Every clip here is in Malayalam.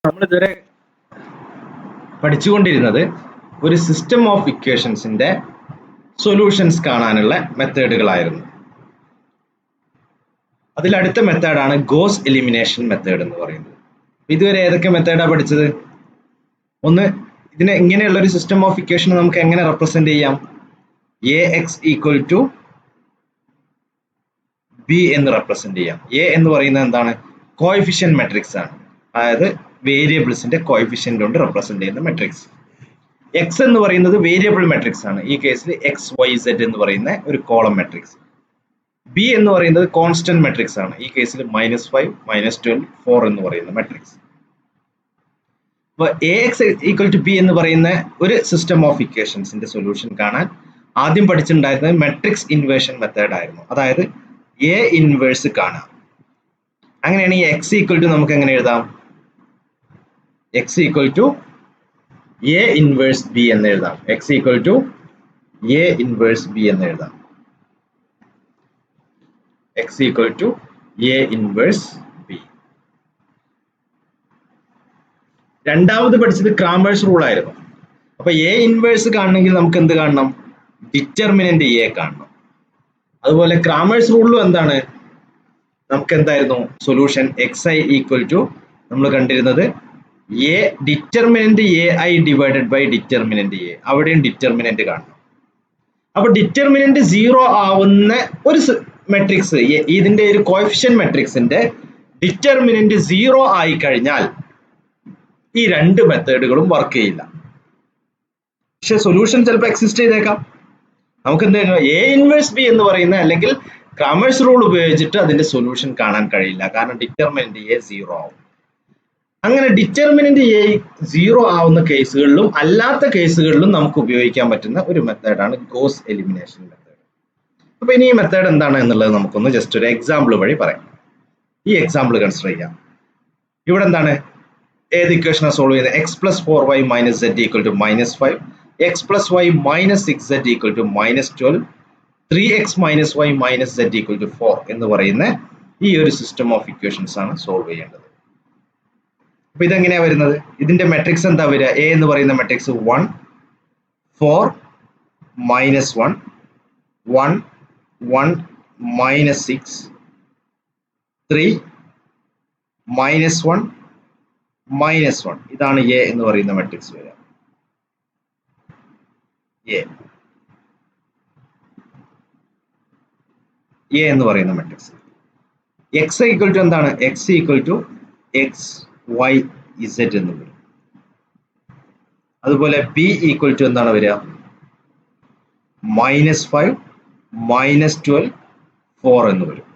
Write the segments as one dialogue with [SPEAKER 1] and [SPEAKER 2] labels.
[SPEAKER 1] നമ്മളിതുവരെ പഠിച്ചുകൊണ്ടിരുന്നത് ഒരു സിസ്റ്റം ഓഫ് ഇക്വേഷൻസിന്റെ സൊല്യൂഷൻസ് കാണാനുള്ള മെത്തേഡുകളായിരുന്നു. അതിലടുത്ത മെത്തേഡാണ് ഗോസ് എലിമിനേഷൻ മെത്തേഡ് എന്ന് പറയുന്നത്. ഇതുവരെ ഏതൊക്കെ മെത്തേഡാണ് പഠിച്ചത്? ഒന്ന്, ഇതിനെ ഇങ്ങനെയുള്ള ഒരു സിസ്റ്റം ഓഫ് ഇക്വേഷൻ നമുക്ക് എങ്ങനെ റെപ്രസെന്റ് ചെയ്യാം? A X equal to B എന്ന് റെപ്രസെന്റ് ചെയ്യാം. എ എന്ന് പറയുന്നത് എന്താണ്? കോഎഫിഷ്യന്റ് മെട്രിക്സ് ആണ്, അതായത് വേരിയബിൾസിന്റെ കോഎഫിഷ്യന്റ് കൊണ്ട് റെപ്രസെന്റ് ചെയ്യുന്ന മെട്രിക്സ്. എക്സ് എന്ന് പറയുന്നത് വേരിയബിൾ മെട്രിക്സ് ആണ്, ഈ കേസിൽ എക്സ് വൈ സെഡ് എന്ന് പറയുന്ന ഒരു കോളം മെട്രിക്സ്. ബി എന്ന് പറയുന്നത് കോൺസ്റ്റന്റ് മെട്രിക്സ് ആണ്, ഈ കേസിൽ -5, -12, 4 എന്ന് പറയുന്ന മെട്രിക്സ്. അപ്പൊ A X equal to B എന്ന് പറയുന്ന ഒരു സിസ്റ്റം ഓഫ് ഇക്വേഷൻസിന്റെ സൊല്യൂഷൻ കാണാൻ ആദ്യം പഠിച്ചിട്ടുണ്ടായിരുന്നത് മെട്രിക്സ് ഇൻവേർഷൻ മെത്തേഡ് ആയിരുന്നു. അതായത് എ ഇൻവേഴ്സ് കാണാം. അങ്ങനെയാണെങ്കിൽ എക്സ് ഈക്വൽ ടു നമുക്ക് എങ്ങനെ എഴുതാം? X equal to A inverse B എന്ന് എഴുതാം. X equal to A inverse B എന്ന് എഴുതാം. X equal to A inverse B. രണ്ടാമത് പഠിച്ചത് ക്രാമേഴ്സ് റൂൾ ആയിരുന്നു. അപ്പൊ എ ഇൻവേഴ്സ് കാണണമെങ്കിൽ നമുക്ക് എന്ത് കാണണം? ഡിറ്റർമിനന്റ് എ കാണണം. അതുപോലെ ക്രാമേഴ്സ് റൂളിലും എന്താണ്? നമുക്ക് എന്തായിരുന്നു solution? X I equal to നമ്മൾ കണ്ടിരുന്നത് A determinant A I divided by determinant A. അവിടെയും ഡിറ്റർമിനന്റ് കാണണം. അപ്പൊ ഡിറ്റർമിനന്റ് 0 ആവുന്ന ഒരു മെട്രിക്സ്, ഇതിന്റെ ഒരു കോഎഫിഷ്യന്റ് മെട്രിക്സിന്റെ ഡിറ്റർമിനന്റ് 0 ആയി കഴിഞ്ഞാൽ ഈ രണ്ട് മെത്തേഡുകളും വർക്ക് ചെയ്യില്ല. പക്ഷെ സൊല്യൂഷൻ ചിലപ്പോൾ എക്സിസ്റ്റ് ചെയ്തേക്കാം. നമുക്ക് എന്തായിരുന്നു? എ ഇൻവേഴ്സ് ബി എന്ന് പറയുന്ന അല്ലെങ്കിൽ ക്രാമേഴ്സ് റൂൾ ഉപയോഗിച്ചിട്ട് അതിന്റെ സൊല്യൂഷൻ കാണാൻ കഴിയില്ല, കാരണം ഡിറ്റർമിനന്റ് എ 0 ആവും. അങ്ങനെ ഡിറ്റർമിനന്റ് എ 0 ആവുന്ന കേസുകളിലും അല്ലാത്ത കേസുകളിലും നമുക്ക് ഉപയോഗിക്കാൻ പറ്റുന്ന ഒരു മെത്തേഡാണ് ഗോസ് എലിമിനേഷൻ മെത്തേഡ്. അപ്പൊ ഇനി ഈ മെത്തേഡ് എന്താണ് എന്നുള്ളത് നമുക്കൊന്ന് ജസ്റ്റ് ഒരു എക്സാമ്പിൾ വഴി പറയാം. ഈ എക്സാമ്പിൾ കൺസിഡർ ചെയ്യാം. ഇവിടെ എന്താണ്? ഏത് ഇക്വേഷനാണ് സോൾവ് ചെയ്യുന്നത്? X plus 4y minus Z equal to -5, X plus Y minus 6z equal to -12, 3x minus Y minus Z equal to 4 എന്ന് പറയുന്ന ഈ ഒരു സിസ്റ്റം ഓഫ് ഇക്വേഷൻസ് ആണ് സോൾവ് ചെയ്യേണ്ടത്. അപ്പൊ ഇതെങ്ങനെയാ വരുന്നത്? ഇതിന്റെ മെട്രിക്സ് എന്താ വരിക? എ എന്ന് പറയുന്ന മെട്രിക്സ് 1, 4, -1, 1, 1, -6, 3, -1, -1. ഇതാണ് എ എന്ന് പറയുന്ന മെട്രിക്സ് വരിക. എ എന്ന് പറയുന്ന മെട്രിക്സ്. എക്സ് ഈക്വൽ ടു എന്താണ്? X equal to X Y Z എന്ന് വരും. അതുപോലെ ബി ഈക്വൽ ടു എന്താണ് വരിക? -5, -12, 4 എന്ന് വരും.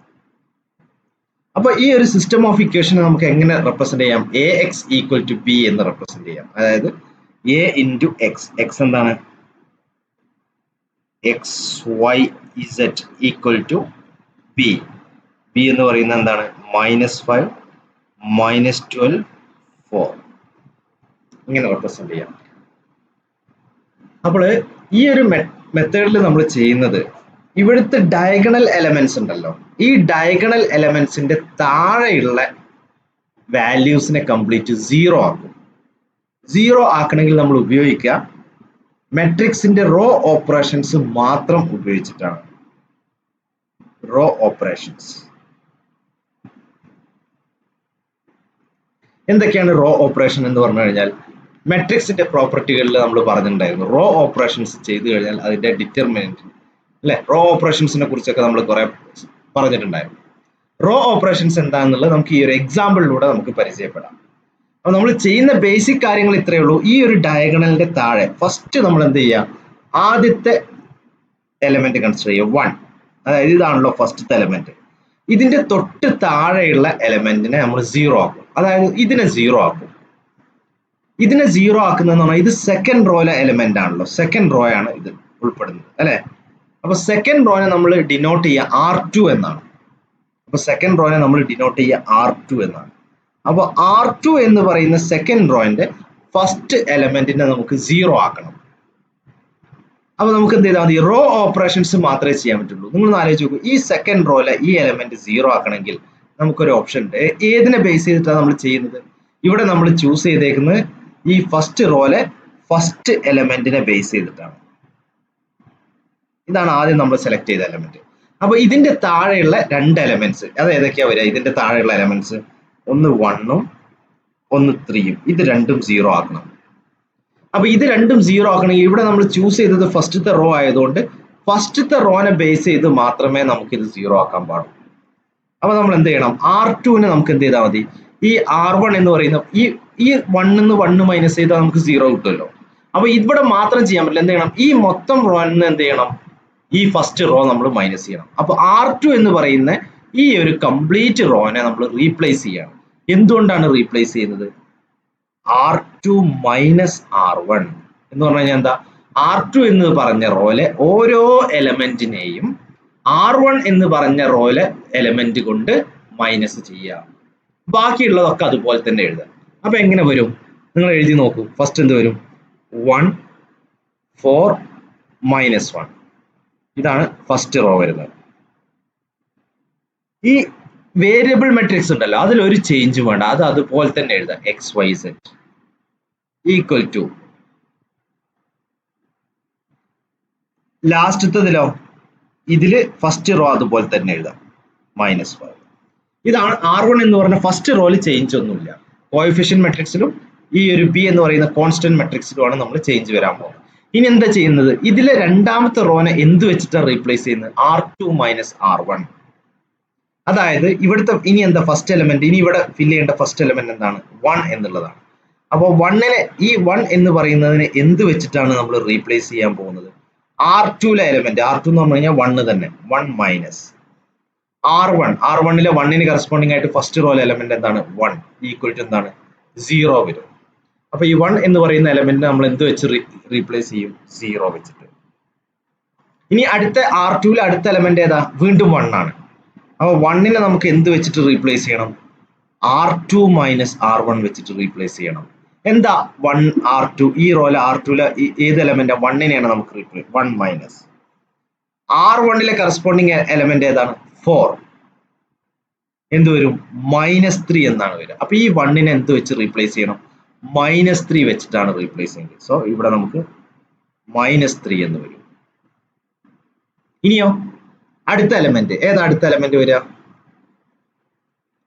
[SPEAKER 1] അപ്പൊ ഈ ഒരു സിസ്റ്റം ഓഫ് ഇക്വേഷൻ നമുക്ക് എങ്ങനെ റെപ്രസെന്റ് ചെയ്യാം? A X equal to B എന്ന് റെപ്രസെന്റ് ചെയ്യാം. അതായത് എ ഇൻറ്റു എക്സ്. എക്സ് എന്താണ്? X Y Z equal to B. B എന്ന് പറയുന്നത് എന്താണ്? -5, -12, 4. ഇങ്ങനെ റെപ്രസെന്റ് ചെയ്യാം. അപ്പോൾ ഈ ഒരു മെത്തേഡിൽ നമ്മൾ ചെയ്യുന്നത്, ഇവിടുത്തെ ഡയഗണൽ എലമെന്റ്സ് ഉണ്ടല്ലോ, ഈ ഡയഗണൽ എലമെന്റ്സിന്റെ താഴെയുള്ള വാല്യൂസിനെ കംപ്ലീറ്റ് 0 ആക്കും. 0 ആക്കണമെങ്കിൽ നമ്മൾ ഉപയോഗിക്കുക മെട്രിക്സിന്റെ റോ ഓപ്പറേഷൻസ് മാത്രം ഉപയോഗിച്ചിട്ടാണ്. റോ ഓപ്പറേഷൻസ് എന്തൊക്കെയാണ്? റോ ഓപ്പറേഷൻ എന്ന് പറഞ്ഞു കഴിഞ്ഞാൽ മെട്രിക്സിന്റെ പ്രോപ്പർട്ടികളിൽ നമ്മൾ പറഞ്ഞിട്ടുണ്ടായിരുന്നു, റോ ഓപ്പറേഷൻസ് ചെയ്തു കഴിഞ്ഞാൽ അതിന്റെ ഡിറ്റർമിനന്റ് അല്ലെ, റോ ഓപ്പറേഷൻസിനെ കുറിച്ചൊക്കെ നമ്മൾ കുറെ പറഞ്ഞിട്ടുണ്ടായിരുന്നു. റോ ഓപ്പറേഷൻസ് എന്താണെന്നുള്ളത് നമുക്ക് ഈ ഒരു എക്സാമ്പിളിലൂടെ നമുക്ക് പരിചയപ്പെടാം. അപ്പൊ നമ്മൾ ചെയ്യുന്ന ബേസിക് കാര്യങ്ങൾ ഇത്രയേ ഉള്ളൂ. ഈ ഒരു ഡയഗണലിന്റെ താഴെ ഫസ്റ്റ് നമ്മൾ എന്ത് ചെയ്യുക? ആദ്യത്തെ എലമെന്റ് കൺസിഡർ ചെയ്യുക, 1. അതായത് ഇതാണല്ലോ ഫസ്റ്റത്തെ എലമെന്റ്. ഇതിന്റെ തൊട്ട് താഴെയുള്ള എലമെന്റിനെ നമ്മൾ 0 ആക്കും. അതായത് ഇതിനെ 0 ആക്കും. ഇതിനെ 0 ആക്കുന്നതെന്ന് പറഞ്ഞാൽ ഇത് സെക്കൻഡ് റോയിലെ എലമെന്റ് ആണല്ലോ, സെക്കൻഡ് റോ ആണ് ഇത് ഉൾപ്പെടുന്നത് അല്ലെ. അപ്പൊ സെക്കൻഡ് റോനെ നമ്മൾ ഡിനോട്ട് ചെയ്യുക R2 എന്നാണ്. അപ്പൊ സെക്കൻഡ് റോനെ നമ്മൾ ഡിനോട്ട് ചെയ്യുക R2 എന്നാണ്. അപ്പൊ R2 എന്ന് പറയുന്ന സെക്കൻഡ് റോയിന്റെ ഫസ്റ്റ് എലമെന്റിനെ നമുക്ക് 0 ആക്കണം. അപ്പൊ നമുക്ക് എന്ത് ചെയ്താൽ മതി? റോ ഓപ്പറേഷൻസ് മാത്രമേ ചെയ്യാൻ പറ്റുള്ളൂ. നിങ്ങൾ ആലോചിച്ച് നോക്കൂ, ഈ സെക്കൻഡ് റോയിലെ ഈ എലമെന്റ് 0 ആക്കണമെങ്കിൽ നമുക്കൊരു ഓപ്ഷൻ ഉണ്ട്. ഏതിനെ ബേസ് ചെയ്തിട്ടാണ് നമ്മൾ ചെയ്യുന്നത്? ഇവിടെ നമ്മൾ ചൂസ് ചെയ്തേക്കുന്നത് ഈ ഫസ്റ്റ് റോയിലെ ഫസ്റ്റ് എലമെന്റിനെ ബേസ് ചെയ്തിട്ടാണ്. ഇതാണ് ആദ്യം നമ്മൾ സെലക്ട് ചെയ്ത എലമെന്റ്. അപ്പൊ ഇതിന്റെ താഴെയുള്ള രണ്ട് എലമെന്റ്സ് അത് ഏതൊക്കെയാ വരിക? ഇതിന്റെ താഴെയുള്ള എലമെന്റ്സ് ഒന്ന് 1ഉം ഒന്ന് 3ഉം. ഇത് രണ്ടും 0 ആക്കണം. അപ്പൊ ഇത് രണ്ടും 0 ആക്കണമെങ്കിൽ ഇവിടെ നമ്മൾ ചൂസ് ചെയ്തത് ഫസ്റ്റത്തെ റോ ആയതുകൊണ്ട് ഫസ്റ്റത്തെ റോനെ ബേസ് ചെയ്ത് മാത്രമേ നമുക്ക് ഇത് 0 ആക്കാൻ പാടുള്ളൂ. അപ്പൊ നമ്മൾ എന്ത് ചെയ്യണം? R2നെ നമുക്ക് എന്ത് ചെയ്താൽ മതി? ഈ R1 എന്ന് പറയുന്ന ഈ 1 1 മൈനസ് ചെയ്താൽ നമുക്ക് 0 കിട്ടുമല്ലോ. അപ്പൊ ഇവിടെ മാത്രം ചെയ്യാൻ പറ്റില്ല. എന്ത് ചെയ്യണം? ഈ മൊത്തം റോന് എന്ത് ചെയ്യണം? ഈ ഫസ്റ്റ് റോ നമ്മൾ മൈനസ് ചെയ്യണം. അപ്പൊ R2 എന്ന് പറയുന്ന ഈ ഒരു കംപ്ലീറ്റ് റോനെ നമ്മൾ റീപ്ലേസ് ചെയ്യണം. എന്തുകൊണ്ടാണ് റീപ്ലേസ് ചെയ്യുന്നത്? R2 മൈനസ് R1 എന്ന് പറഞ്ഞു കഴിഞ്ഞാൽ എന്താ? R2 എന്ന് പറഞ്ഞ റോയിലെ ഓരോ എലമെന്റിനെയും R1 എന്ന് പറഞ്ഞ റോയിലെ എലമെന്റ് കൊണ്ട് മൈനസ് ചെയ്യുക. ബാക്കിയുള്ളതൊക്കെ അതുപോലെ തന്നെ എഴുതുക. അപ്പൊ എങ്ങനെ വരും? നിങ്ങൾ എഴുതി നോക്കൂ. ഫസ്റ്റ് എന്ത് വരും? 1 4 -1. ഇതാണ് ഫസ്റ്റ് റോ വരുന്നത്. ഈ വേരിയബിൾ മെട്രിക്സ് ഉണ്ടല്ലോ, അതിലൊരു ചേഞ്ചും വേണ്ട. അത് അതുപോലെ തന്നെ എഴുതാം. XYZ ഈക്വൽ ടു ലാസ്റ്റത്തതിലോ ഇതില് ഫസ്റ്റ് റോ അതുപോലെ തന്നെ എഴുതാം -5. ഇതാണ് R1 എന്ന് പറഞ്ഞ ഫസ്റ്റ് റോയിൽ ചേഞ്ച് ഒന്നുമില്ല. കോഎഫിഷ്യന്റ് മെട്രിക്സിലും ഈ ഒരു B എന്ന് പറയുന്ന കോൺസ്റ്റന്റ് മെട്രിക്സിലുമാണ് നമ്മൾ ചേഞ്ച് വരാൻ പോകുന്നത്. ഇനി എന്താ ചെയ്യുന്നത്? ഇതിലെ രണ്ടാമത്തെ റോനെ എന്ത് വെച്ചിട്ടാണ് റീപ്ലേസ് ചെയ്യുന്നത്? R2 minus R1. അതായത് ഇവിടുത്തെ ഇനി എന്താ ഫസ്റ്റ് എലമെന്റ്? ഇനി ഇവിടെ ഫില്ല് ചെയ്യേണ്ട ഫസ്റ്റ് എലമെന്റ് എന്താണ്? 1 എന്നുള്ളതാണ്. അപ്പോൾ 1നെ ഈ 1 എന്ന് പറയുന്നതിനെ എന്ത് വെച്ചിട്ടാണ് നമ്മൾ റീപ്ലേസ് ചെയ്യാൻ പോകുന്നത്? R2ലെ എലമെന്റ്. R2 എന്ന് പറഞ്ഞു കഴിഞ്ഞാൽ 1 തന്നെ. 1 മൈനസ് R1. R1ലെ 1ന് കറസ്പോണ്ടിങ് ആയിട്ട് ഫസ്റ്റ് റോയിലെ എലമെന്റ് എന്താണ്? 1 ഈക്വൽ ടു എന്താണ്? 0 വരും. അപ്പൊ ഈ 1 എന്ന് പറയുന്ന എലമെന്റ് നമ്മൾ എന്ത് വെച്ച് റീപ്ലേസ് ചെയ്യും? 0 വെച്ചിട്ട്. ഇനി അടുത്ത R2ലെ അടുത്ത എലമെന്റ് ഏതാ? വീണ്ടും 1 ആണ്. അപ്പൊ 1നെ നമുക്ക് എന്ത് വെച്ചിട്ട് റീപ്ലേസ് ചെയ്യണം? R2 മൈനസ് R1 വെച്ചിട്ട് റീപ്ലേസ് ചെയ്യണം. എന്താ 1 R2? ഈ റോയിലെ R2ലെ ഏത് എലമെന്റ്? 1നെയാണ് നമുക്ക് റീപ്ലേസ്. 1 മൈനസ് R1ലെ കറസ്പോണ്ടിങ് എലമെന്റ് ഏതാണ്? 4. എന്ത് വരും? -3 എന്നാണ് വരിക. അപ്പൊ ഈ 1നെ എന്ത് വെച്ച് റീപ്ലേസ് ചെയ്യണം? -3 വെച്ചിട്ടാണ് റീപ്ലേസ് ചെയ്യുന്നത്. സോ ഇവിടെ നമുക്ക് -3 എന്ന് വരും. ഇനിയോ അടുത്ത എലമെന്റ് ഏതാ? അടുത്ത എലമെന്റ് വരിക?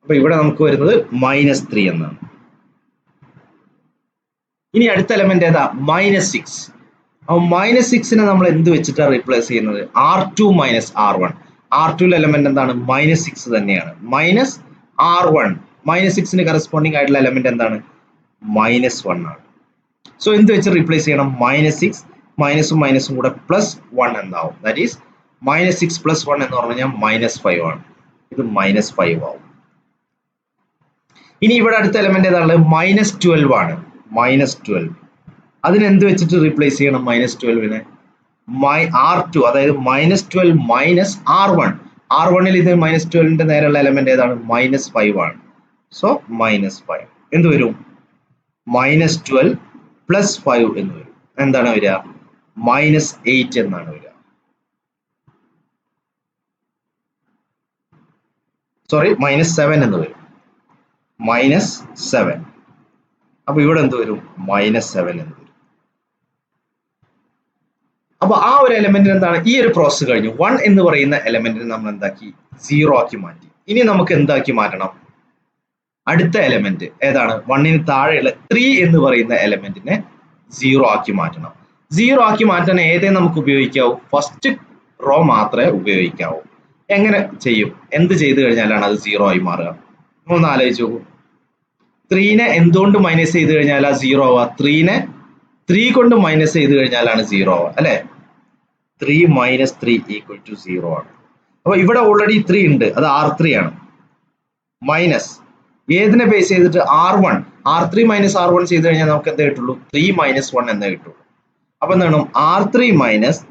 [SPEAKER 1] അപ്പൊ ഇവിടെ നമുക്ക് വരുന്നത് -3 എന്നാണ്. ഇനി അടുത്ത എലമെന്റ് ഏതാ? -6. അപ്പൊ -6നെ നമ്മൾ എന്ത് വെച്ചിട്ടാണ് റീപ്ലേസ് ചെയ്യുന്നത്? R2 minus R1. R2ലെ എലമെന്റ് എന്താണ്? -6 തന്നെയാണ്. Minus R1. -6ന് കറസ്പോണ്ടിങ് ആയിട്ടുള്ള എലമെന്റ് എന്താണ്? -1 ആണ്. സോ എന്ത് വെച്ച് റീപ്ലേസ് ചെയ്യണം? -6 മൈനസും മൈനസും കൂടെ +1 എന്നാവും. ദാറ്റ് ഈസ് -6 + 1 എന്ന് പറഞ്ഞു കഴിഞ്ഞാൽ -5 ആണ്. ഇത് -5 ആവും. ഇനി ഇവിടെ അടുത്ത എലമെന്റ് ഏതാണ്? -12 ആണ്. -12 അതിന് എന്ത് വെച്ചിട്ട് റീപ്ലേസ് ചെയ്യണം? -12നെ R2 അതായത് -12 മൈനസ് R1. R1ൽ ഇത് -12ന്റെ നേരെയുള്ള എലമെന്റ് ഏതാണ്? -5 ആണ്. സോ -5 എന്ത് വരും? -12 + 5 എന്ന് വരും. എന്താണ് വരിക? -8 എന്നാണ് വരിക. സോറി, -7 എന്ന് വരും. -7. അപ്പൊ ഇവിടെ എന്ത് വരും? -7 എന്ന് വരും. അപ്പൊ ആ ഒരു എലമെന്റിന് എന്താണ്? ഈ ഒരു പ്രോസസ് കഴിഞ്ഞു. 1 എന്ന് പറയുന്ന എലമെന്റിനെ നമ്മൾ എന്താക്കി? 0 ആക്കി മാറ്റി. ഇനി നമുക്ക് എന്താക്കി മാറ്റണം? അടുത്ത എലമെന്റ് ഏതാണ്? 1ന് താഴെയുള്ള 3 എന്ന് പറയുന്ന എലമെന്റിനെ 0 ആക്കി മാറ്റണം. 0 ആക്കി മാറ്റാൻ ഏതേ നമുക്ക് ഉപയോഗിക്കാവൂ? ഫസ്റ്റ് റോ മാത്രമേ ഉപയോഗിക്കാവൂ. എങ്ങനെ ചെയ്യും? എന്ത് ചെയ്തു കഴിഞ്ഞാലാണ് അത് 0 ആയി മാറുക? ഒന്ന് ആലോചിച്ച് നോക്കൂ. 3നെ എന്തുകൊണ്ട് മൈനസ് ചെയ്ത് കഴിഞ്ഞാൽ 0 ആവുക? 3നെ 3 കൊണ്ട് മൈനസ് ചെയ്ത് കഴിഞ്ഞാലാണ് 0 ആവുക അല്ലെ? 3 - 3 = 0 ആണ്. അപ്പൊ ഇവിടെ ഓൾറെഡി 3 ഉണ്ട്. അത് R3 ആണ്. മൈനസ് ഏതിനെ ബേസ് ചെയ്തിട്ട്? R1. R3 - R1 ചെയ്ത് കഴിഞ്ഞാൽ നമുക്ക് എന്താ കിട്ടുള്ളൂ? 3 - 1 എന്നേ കിട്ടുള്ളൂ. അപ്പൊ എന്താണ്? R3 -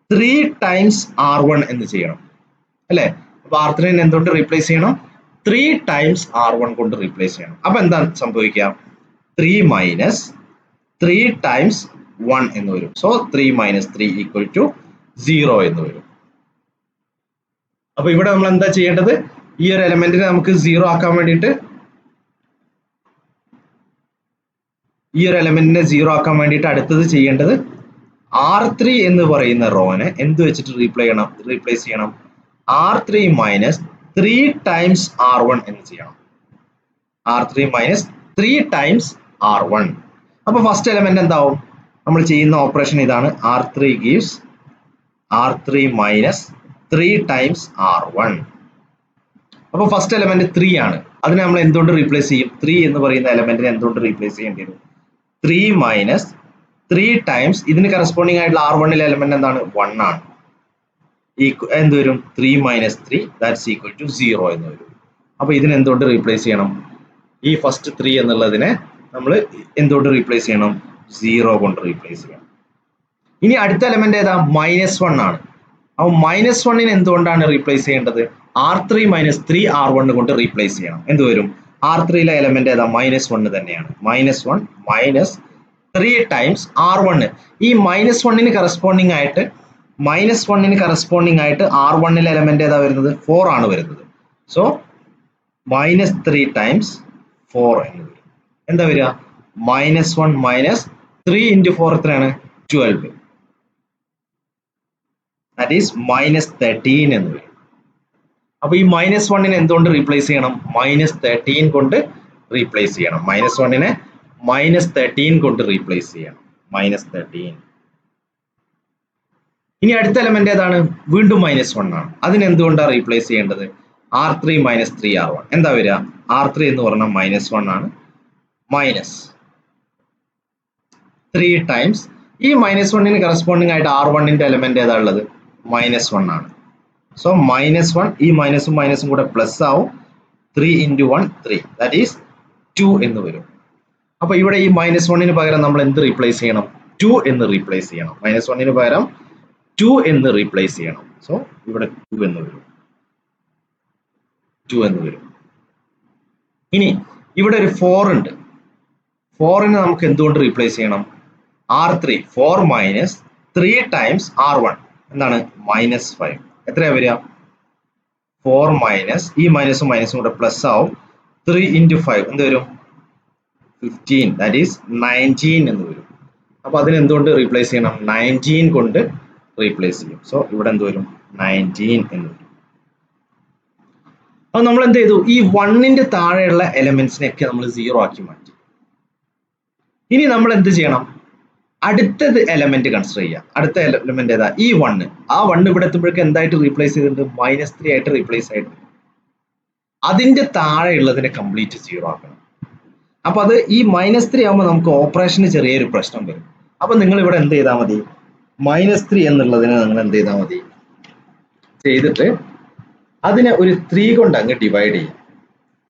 [SPEAKER 1] 3 ടൈംസ് R1 എന്ന് ചെയ്യണം അല്ലെ? അപ്പൊ R3നെ എന്തുകൊണ്ട് റീപ്ലേസ് ചെയ്യണം? 3 ടൈംസ് R1 കൊണ്ട് റീപ്ലേസ് ചെയ്യണം. അപ്പൊ എന്താ സംഭവിക്കുക? 3 - 3 ടൈംസ് 1 എന്ന് വരും. സോ 3 - 3 = 0 എന്ന് വരും. അപ്പൊ ഇവിടെ നമ്മൾ എന്താ ചെയ്യേണ്ടത്? ഈ ഒരു എലമെന്റിനെ നമുക്ക് 0 ആക്കാൻ വേണ്ടിയിട്ട് ഈ ഒരു എലമെന്റിനെ സീറോ ആക്കാൻ വേണ്ടിയിട്ട് അടുത്തത് ചെയ്യേണ്ടത് R3 എന്ന് പറയുന്ന റോനെ എന്ത് വെച്ചിട്ട് റീപ്ലേസ് ചെയ്യണം R3 മൈനസ് 3 ടൈംസ് R1 എന്ന് ചെയ്യണം. R3 minus 3 times R1. അപ്പൊ ഫസ്റ്റ് എലമെന്റ് എന്താവും? നമ്മൾ ചെയ്യുന്ന ഓപ്പറേഷൻ ഇതാണ്. R3 gives R3 minus 3 times R1. അപ്പൊ ഫസ്റ്റ് എലമെന്റ് 3 ആണ്. അതിനെ നമ്മൾ എന്തുകൊണ്ട് റീപ്ലേസ് ചെയ്യും? 3 എന്ന് പറയുന്ന എലമെന്റിനെ എന്തുകൊണ്ട് റീപ്ലേസ് ചെയ്യേണ്ടി വരും? 3 മൈനസ് 3 ടൈംസ് ഇതിന് കറസ്പോണ്ടിങ് ആയിട്ടുള്ള R1 എലമെന്റ് എന്താണ്? 1 ആണ്. എന്ത് വരും? 3 മൈനസ് 3 ദാറ്റ്സ് ഈക്വൽ ടു 0 എന്ന് വരും. അപ്പൊ ഇതിനെ എന്തുകൊണ്ട് റീപ്ലേസ് ചെയ്യണം? ഈ ഫസ്റ്റ് 3 എന്നുള്ളതിനെ നമ്മൾ എന്തുകൊണ്ട് റീപ്ലേസ് ചെയ്യണം? 0 കൊണ്ട് റീപ്ലേസ് ചെയ്യണം. ഇനി അടുത്ത എലമെന്റ് ഏതാ? -1 ആണ്. അപ്പോൾ -1നെ എന്തുകൊണ്ടാണ് റീപ്ലേസ് ചെയ്യേണ്ടത്? R3 മൈനസ് 3 R1 കൊണ്ട് റീപ്ലേസ് ചെയ്യണം. എന്ത് വരും? R3 എലമെന്റ് ഏതാ? -1 തന്നെയാണ്. -1 മൈനസ് 3 ടൈംസ് R1. ഈ -1ന് കറസ്പോണ്ടിങ് ആയിട്ട് R1 എലമെന്റ് ഏതാ വരുന്നത്? 4 ആണ് വരുന്നത്. സോ -3 ടൈംസ് 4 എന്ന് വരും. എന്താ വരിക? -1 മൈനസ് 3 into 4 എത്രയാണ്? 12. That is -13 എന്ന് വരും. അപ്പൊ ഈ -1നെ എന്തുകൊണ്ട് റീപ്ലേസ് ചെയ്യണം? -13 കൊണ്ട് റീപ്ലേസ് ചെയ്യണം. -1നെ -13 കൊണ്ട് റീപ്ലേസ് ചെയ്യണം. -13. ഇനി അടുത്ത എലമെന്റ് ഏതാണ്? വീണ്ടും -1 ആണ്. അതിന് എന്തുകൊണ്ടാണ് റീപ്ലേസ് ചെയ്യേണ്ടത്? R3 minus 3 R1. എന്താ വരിക? R3 എന്ന് പറഞ്ഞാൽ -1 ആണ്. മൈനസ് 3 ടൈംസ് ഈ -1ന് കറസ്പോണ്ടിങ് ആയിട്ട് R1ന്റെ എലമെന്റ് ഏതാ ഉള്ളത്? -1 ആണ്. സോ -1 ഈ മൈനസും മൈനസും കൂടെ പ്ലസ് ആവും. 3 into 1 3. ദാറ്റ് ഈസ് 2 എന്ന് വരും. അപ്പൊ ഇവിടെ ഈ -1ന് പകരം നമ്മൾ എന്ത് റീപ്ലേസ് ചെയ്യണം? 2 എന്ന് റീപ്ലേസ് ചെയ്യണം. -1ന് പകരം 2 എന്ന് റീപ്ലേസ് ചെയ്യണം. സോ ഇവിടെ 2 എന്ന് വരും. 2 എന്ന് വരും. ഇനി ഇവിടെ ഒരു 4 ഉണ്ട്. 4നെ നമുക്ക് എന്തുകൊണ്ട് റീപ്ലേസ് ചെയ്യണം? R3 4 മൈനസ് 3 ടൈംസ് R1 എന്താണ്? -5. എത്രയാ വരിക? 4 മൈനസ് ഈ മൈനസും മൈനസും കൂടെ പ്ലസ് ആവും. 3 into 5 എന്ത് വരും? 15. ദാറ്റ് ഈസ് 19 എന്ന് വരും. അപ്പൊ അതിന് എന്തുകൊണ്ട് റീപ്ലേസ് ചെയ്യണം? 19 കൊണ്ട് റീപ്ലേസ് ചെയ്യും. സോ ഇവിടെ എന്ത് വരും? 19 എന്ന് വരും. അപ്പൊ നമ്മൾ എന്ത് ചെയ്തു? ഈ 1ന്റെ താഴെയുള്ള എലമെന്റ്സിനെയൊക്കെ നമ്മൾ 0 ആക്കി മാറ്റി. ഇനി നമ്മൾ എന്ത് ചെയ്യണം? അടുത്തത് എലമെന്റ് കൺസിഡർ ചെയ്യുക. അടുത്ത എലമെന്റ് ഏതാ? ഈ 1. ആ 1 ഇവിടെ എത്തുമ്പോഴേക്ക് എന്തായിട്ട് റീപ്ലേസ് ചെയ്തിട്ടുണ്ട്? -3 ആയിട്ട് റീപ്ലേസ് ആയിട്ടുണ്ട്. അതിന്റെ താഴെ ഉള്ളതിനെ കംപ്ലീറ്റ് 0 ആക്കണം. അപ്പൊ അത് ഈ -3 ആകുമ്പോൾ നമുക്ക് ഓപ്പറേഷന് ചെറിയൊരു പ്രശ്നം വരും. അപ്പൊ നിങ്ങൾ ഇവിടെ എന്ത് ചെയ്താൽ മതി? -3 എന്നുള്ളതിനെ നിങ്ങൾ എന്ത് ചെയ്താൽ മതി? ചെയ്തിട്ട് അതിനെ ഒരു 3 കൊണ്ട് അങ്ങ് ഡിവൈഡ് ചെയ്യാം.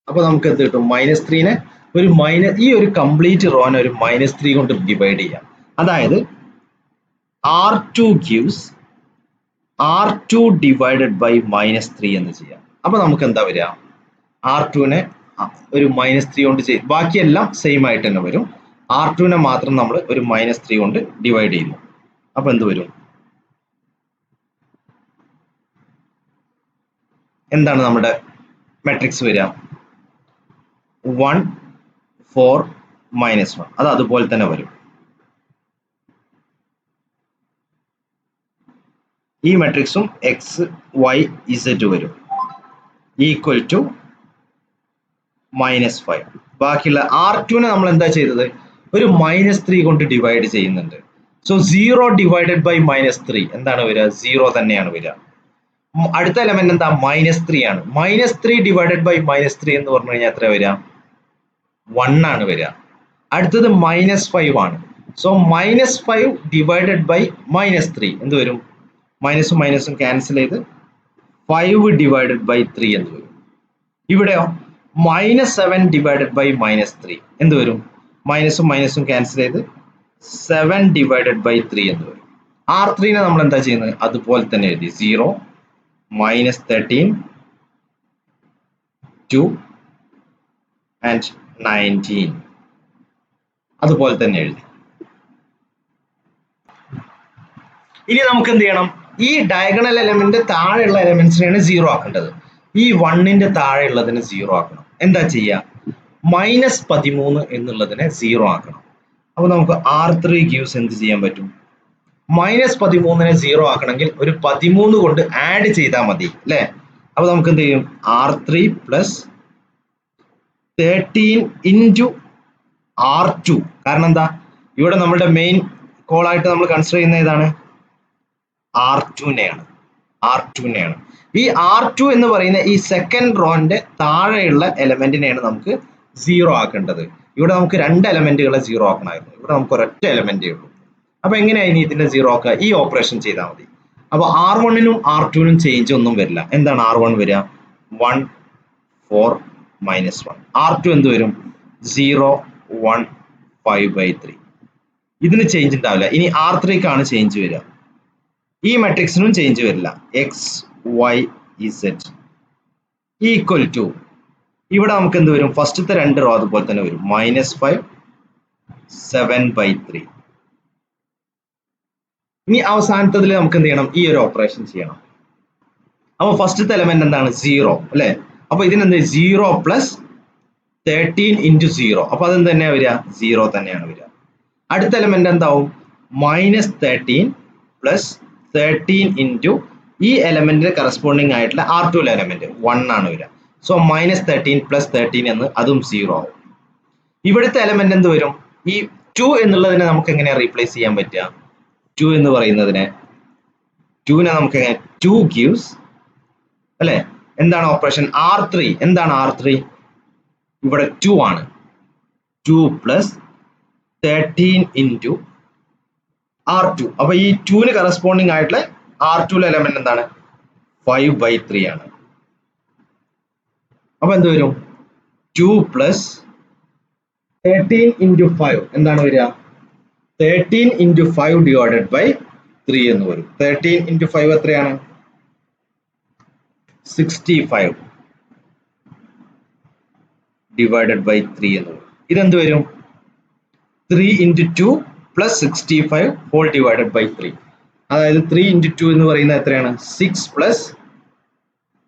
[SPEAKER 1] അപ്പൊ നമുക്ക് എന്ത് കിട്ടും? -3നെ ഈ ഒരു കംപ്ലീറ്റ് റോനെ ഒരു -3 കൊണ്ട് ഡിവൈഡ് ചെയ്യാം. അതായത് R2 gives R2 divided by -3 എന്ന് ചെയ്യാം. അപ്പൊ നമുക്ക് എന്താ വരിക? R2നെ ഒരു -3 കൊണ്ട് ചെയ്യും. ബാക്കിയെല്ലാം സെയിം ആയിട്ട് തന്നെ വരും. R2നെ മാത്രം നമ്മൾ ഒരു -3 കൊണ്ട് ഡിവൈഡ് ചെയ്യുന്നു. അപ്പൊ എന്ത് വരും? എന്താണ് നമ്മുടെ മെട്രിക്സ് വരിക? 1 4 -1. അത് അതുപോലെ തന്നെ വരും. ഈ മെട്രിക്സും എക്സ് വൈ ഇസഡ് വരും. Equal to -5. ബാക്കിയുള്ള R2നെ നമ്മൾ എന്താ ചെയ്തത്? ഒരു -3 കൊണ്ട് ഡിവൈഡ് ചെയ്യുന്നുണ്ട്. സോ 0 ഡിവൈഡഡ് ബൈ -3 എന്താണ് വരിക? 0 തന്നെയാണ് വരിക. അടുത്ത എലമെന്റ് എന്താ? -3 ആണ്. -3 ഡിവൈഡഡ് ബൈ -3 എന്ന് പറഞ്ഞു കഴിഞ്ഞാൽ എത്ര വരിക? 1 ആണ് വരിക. അടുത്തത് -5 ആണ്. സോ -5 ഡിവൈഡഡ് ബൈ -3 എന്ത് വരും? മൈനസും മൈനസും ക്യാൻസൽ ചെയ്ത് 5 ഡിവൈഡഡ് ബൈ 3 എന്ന് വരും. ഇവിടെയോ -7 ഡിവൈഡഡ് ബൈ -3 എന്ത് വരും? മൈനസും മൈനസും ക്യാൻസൽ ചെയ്ത് 7 ഡിവൈഡഡ് ബൈ 3 എന്ന് വരും. R3നെ നമ്മൾ എന്താ ചെയ്യുന്നത്? അതുപോലെ തന്നെ എഴുതി. 0 -13 2 and 19 അതുപോലെ തന്നെ എഴുതി. ഇനി നമുക്ക് എന്ത് ചെയ്യണം? ഈ ഡയഗണൽ എലമെന്റ് താഴെയുള്ള എലമെന്റ്സിനെയാണ് 0 ആക്കേണ്ടത്. ഈ 1ന്റെ താഴെയുള്ളതിനെ 0 ആക്കണം. എന്താ ചെയ്യുക? -13 എന്നുള്ളതിനെ 0 ആക്കണം. അപ്പോൾ നമുക്ക് R3 gives എന്ത് ചെയ്യാൻ പറ്റും? -13 0 ആക്കണമെങ്കിൽ ഒരു 13 കൊണ്ട് ആഡ് ചെയ്താൽ മതി അല്ലേ? അപ്പോൾ നമുക്ക് എന്ത് ചെയ്യും? R3 + 13 × R2. കാരണം എന്താ? ഇവിടെ നമ്മുടെ മെയിൻ കോൾ ആയിട്ട് നമ്മൾ കൺസിഡർ ചെയ്യുന്ന ഏതാണ്? R2നെയാണ്. ഈ R2 എന്ന് പറയുന്ന ഈ സെക്കൻഡ് റോന്റെ താഴെയുള്ള എലമെന്റിനെയാണ് നമുക്ക് 0 ആക്കേണ്ടത്. ഇവിടെ നമുക്ക് 2 എലമെന്റുകളെ 0 ആക്കണമായിരുന്നു. ഇവിടെ നമുക്ക് ഒരൊറ്റ എലമെന്റേ ഉള്ളൂ. അപ്പൊ എങ്ങനെയായി ഇതിന്റെ 0 ആക്കുക? ഈ ഓപ്പറേഷൻ ചെയ്താൽ മതി. അപ്പൊ R1നും R2നും ചേഞ്ച് ഒന്നും വരില്ല. എന്താണ് R1 വരിക? 1 4 -1. R2 എന്ത് വരും? 0 1 5/3. ഇതിന് ചേഞ്ച് ഉണ്ടാവില്ല. ഇനി R3ക്കാണ് ചേഞ്ച് വരിക. ഈ മെട്രിക്സിനും ചേഞ്ച് വരില്ല. X Y Z equal to ഇവിടെ നമുക്ക് എന്ത് വരും? ഫസ്റ്റത്തെ 2 റോ അതുപോലെ തന്നെ വരും. -5 7/3. ഇനി അവസാനത്തതിൽ നമുക്ക് എന്ത് ചെയ്യണം? ഈ ഒരു ഓപ്പറേഷൻ ചെയ്യണം. അപ്പൊ ഫസ്റ്റത്തെ എലമെന്റ് എന്താണ്? 0 അല്ലെ? അപ്പൊ ഇതിനെന്ത്? 0 + 13 × 0. അപ്പൊ അതെന്ത് തന്നെയാ വരിക? 0 തന്നെയാണ് വരിക. അടുത്ത എലമെന്റ് എന്താവും? -13 + 13 × ഈ എലമെന്റിന് കറസ്പോണ്ടിങ് ആയിട്ടുള്ള R2 എലമെന്റ് 1 ആണ് വരിക. സോ -13 + 13 എന്ന് അതും 0 ആവും. ഇവിടുത്തെ എലമെന്റ് എന്ത് വരും? ഈ 2 എന്നുള്ളതിനെ നമുക്ക് എങ്ങനെ റീപ്ലേസ് ചെയ്യാൻ പറ്റുക? 2 എന്ന് പറയുന്നതിനെ 2നെ നമുക്ക് 2 gives അല്ലെ? എന്താണ് ഓപ്പറേഷൻ? R3. എന്താണ് R3? ഇവിടെ 2 ആണ്. 2 + 13 × R2. അപ്പൊ ഈ 2ന് കറസ്പോണ്ടിങ് ആയിട്ടുള്ള R2 എലമെന്റ് എന്താണ്? 5/3 ആണ്. അപ്പൊ എന്ത് വരും? 2 + 13 × 5 എന്താണ് വരിക? 13 × 5/3 എന്ന് വരും. 13 × 5 എത്രയാണ്? 65 /3 എന്ന് വരും. ഇതെന്ത് വരും? 3 × 2 + 65 /3. അതായത് 3 × 2 എന്ന് പറയുന്നത് എത്രയാണ്? 6 +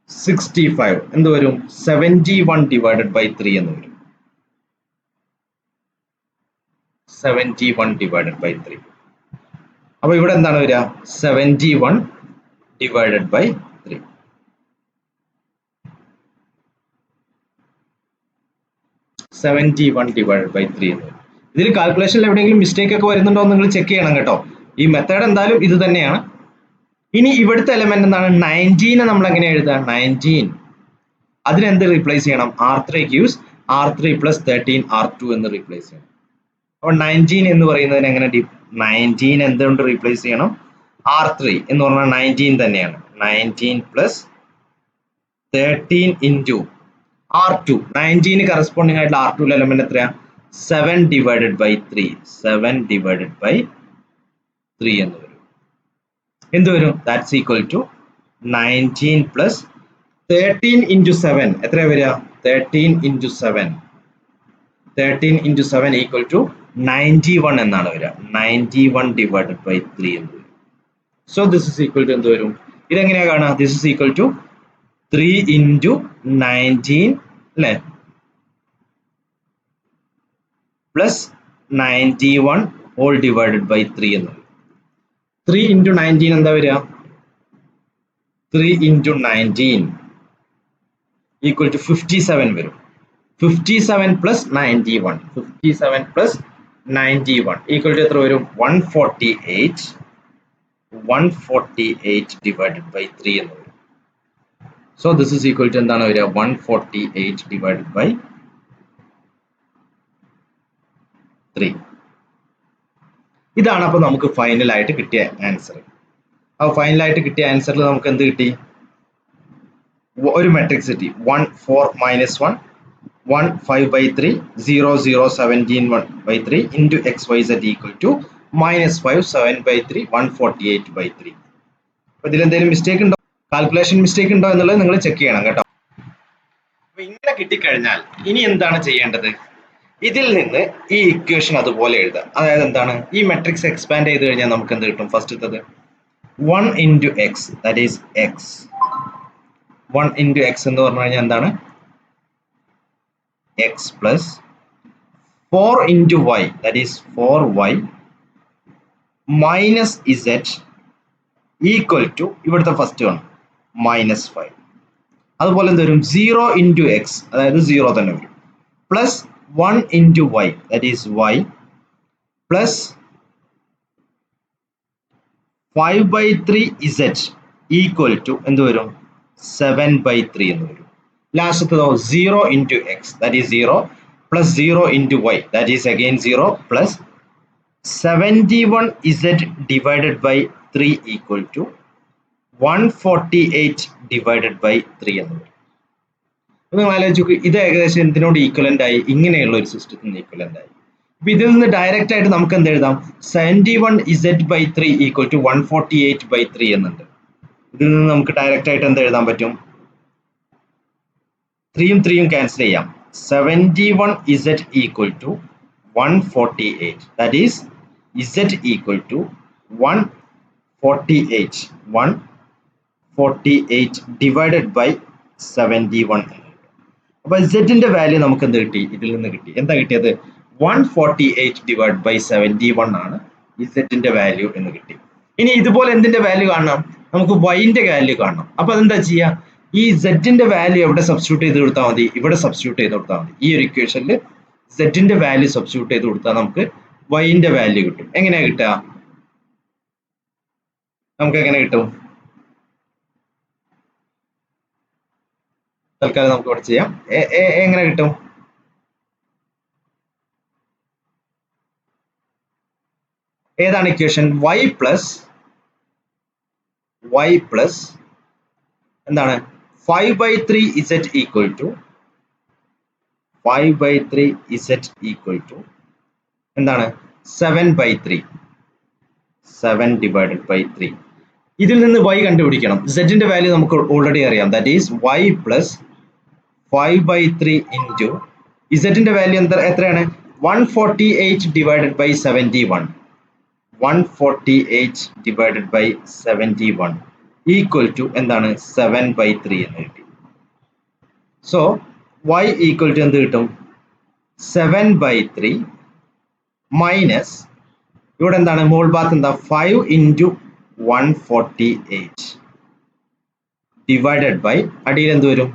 [SPEAKER 1] 65 എന്ത് വരും? 71/3 എന്ന് വരും. 71/3. അപ്പൊ ഇവിടെ എന്താണ് വരിക? 71/3. 71/3 എന്ന് വരും. ഇതിൽ കാൽക്കുലേഷനിൽ എവിടെയെങ്കിലും മിസ്റ്റേക്ക് ഒക്കെ വരുന്നുണ്ടോ എന്ന് നിങ്ങൾ ചെക്ക് ചെയ്യണം കേട്ടോ. ഈ മെത്തേഡ് എന്തായാലും ഇത് തന്നെയാണ്. ഇനി ഇവിടുത്തെ എലമെന്റ് എന്താണ്? 19 നമ്മൾ എങ്ങനെ എഴുതുക? 19 അതിനെന്ത് റീപ്ലേസ് ചെയ്യണം? R3 gives R3 + 13 R2 എന്ന് റീപ്ലേസ് ചെയ്യണം. അപ്പോൾ 19 എന്ന് പറയുന്നതിന് എങ്ങനെ 19 എന്തുകൊണ്ട് റീപ്ലേസ് ചെയ്യണം? R3 എന്ന് പറഞ്ഞാൽ 19 തന്നെയാണ്. 19 + 13 × R2. 19 കറസ്പോണ്ടിങ് ആയിട്ടുള്ള R2 എലമെന്റ് എത്രയാ? 7/3. 7/3 എന്ന് വരും. എന്ത് വരും? ദാറ്റ്സ് ഈക്വൽ ടു 19 + 13 × 7 എത്രയാ വരിക? 13 × 7 ഈക്വൽ ടു 91 എന്നാണ് വരിക. 91/3 എന്ന് വരും. So this is equal to എന്ത് വരും? ഇതെങ്ങനെയാ കാണുക? ദിസ് ഇസ് ഈക്വൽ ടു 3 × 19 അല്ലെ +91 /3 എന്ന് വരും. 3 × 19 എന്താ വരിക? 3 × 19 ഈക്വൽ ടു 57 വരും. 57 + 91 ഈക്വൽ ടു എത്ര വരും? 148/3 എന്ന് വരും. So this is equal to എന്താണ് വരിക? 148/3. ഇതാണ് അപ്പൊ നമുക്ക് ഫൈനൽ ആയിട്ട് കിട്ടിയ ആൻസർ. അപ്പൊ ഫൈനൽ ആയിട്ട് കിട്ടിയ ആൻസറിൽ നമുക്ക് എന്ത് കിട്ടി? ഒരു മെട്രിക്സ് കിട്ടി. 1 4 -1 1 5/3 0 0 17/3 into XYZ equal to -5 7/3 148/3. അപ്പൊ ഇതിൽ എന്തെങ്കിലും മിസ്റ്റേക്ക് ഉണ്ടോ? കാൽക്കുലേഷൻ മിസ്റ്റേക്ക് ഉണ്ടോ എന്നുള്ളത് നിങ്ങൾ ചെക്ക് ചെയ്യണം കേട്ടോ. അപ്പൊ ഇങ്ങനെ കിട്ടിക്കഴിഞ്ഞാൽ ഇനി എന്താണ് ചെയ്യേണ്ടത്? ഇതിൽ നിന്ന് ഈ ഇക്വേഷൻ അതുപോലെ എഴുതാം. അതായത് എന്താണ്? ഈ മെട്രിക്സ് എക്സ്പാൻഡ് ചെയ്ത് കഴിഞ്ഞാൽ നമുക്ക് എന്ത് കിട്ടും? ഫസ്റ്റത്തത് 1 × x that is x. 1 × x എന്ന് പറഞ്ഞു കഴിഞ്ഞാൽ എന്താണ്? x + 4 into y, that is 4y minus z equal to ഇവിടുത്തെ ഫസ്റ്റ് വൺ -5. അതുപോലെ എന്ത് വരും 0 into x, അതായത് 0 തന്നെ വരും, plus 1 into y, that is y plus 5/3 z equal to എന്ത് വരും 7/3 എന്ന് വരും. ലാസ്റ്റത്തതോ 0 into x, that is 0 plus 0 into y, that is again 0 plus 71z divided by 3 equal to 148 divided by 3 എന്ന് വരും. നിങ്ങൾ ആലോചിച്ച് നോക്ക്, ഇത് ഏകദേശം എന്തിനോട് ഈക്വലന്റ് ആയി? ഇങ്ങനെയുള്ള ഒരു സിസ്റ്റത്തിന് ഈക്വലന്റ് ആയി. അപ്പൊ ഇതിൽ നിന്ന് ഡയറക്റ്റ് ആയിട്ട് നമുക്ക് എന്ത് എഴുതാം? 71z/3 ഈക്വൽ ടു 148/3 എന്നുണ്ട്. ഇതിൽ നിന്ന് നമുക്ക് ഡയറക്റ്റ് ആയിട്ട് എന്ത് എഴുതാൻ പറ്റും? 3യും 3യും ക്യാൻസൽ ചെയ്യാം. 71z equal to 148, that is z equal to 148 divided by 71. അപ്പൊ z-ന്റെ വാല്യൂ നമുക്ക് എന്ത് കിട്ടി? ഇതിൽ നിന്ന് കിട്ടി. എന്താ കിട്ടിയത്? 148 divided by 71 ആണ് z-ന്റെ വാല്യൂ എന്ന് കിട്ടി. ഇനി ഇതുപോലെ എന്തിന്റെ വാല്യൂ കാണണം? നമുക്ക് y-ന്റെ വാല്യൂ കാണണം. അപ്പൊ അതെന്താ ചെയ്യുക? ഈ z-ന്റെ വാല്യൂ എവിടെ സബ്സ്റ്റിറ്റ്യൂട്ട് ചെയ്ത് കൊടുത്താൽ മതി? ഇവിടെ സബ്സ്റ്റിറ്റ്യൂട്ട് ചെയ്ത് കൊടുത്താൽ മതി. ഈ ഒരു ഇക്വേഷനിൽ z-ന്റെ വാല്യൂ സബ്സ്റ്റിറ്റ്യൂട്ട് ചെയ്ത് കൊടുത്താൽ നമുക്ക് y-ന്റെ വാല്യൂ കിട്ടും. എങ്ങനെയാ കിട്ടുക? നമുക്ക് എങ്ങനെ കിട്ടും? തൽക്കാലം നമുക്ക് ഇവിടെ ചെയ്യാം. എങ്ങനെ കിട്ടും? ഏതാണ് ഇക്വേഷൻ? y പ്ലസ് എന്താണ് 5/3 z equal to 5/3 z equal to എന്താണ് 7/3, 7 divided by 3. ഇതിൽ നിന്ന് y കണ്ടുപിടിക്കണം. z-ന്റെ വാല്യൂ നമുക്ക് ഓൾറെഡി അറിയാം, that is y plus 5/3 into z-ന്റെ വാല്യൂ എത്രയാണ്? 148 divided by 71, 148 divided by 71 equal to എന്താണ് 7/3 എന്ന് കിട്ടി. സോ y ഈക്വൽ ടു എന്ത് കിട്ടും? 7/3 മൈനസ് ഇവിടെ എന്താണ് മോൾ ഭാഗത്ത് എന്താ 5 into 148 ഡിവൈഡഡ് ബൈ അടിയിൽ എന്ത് വരും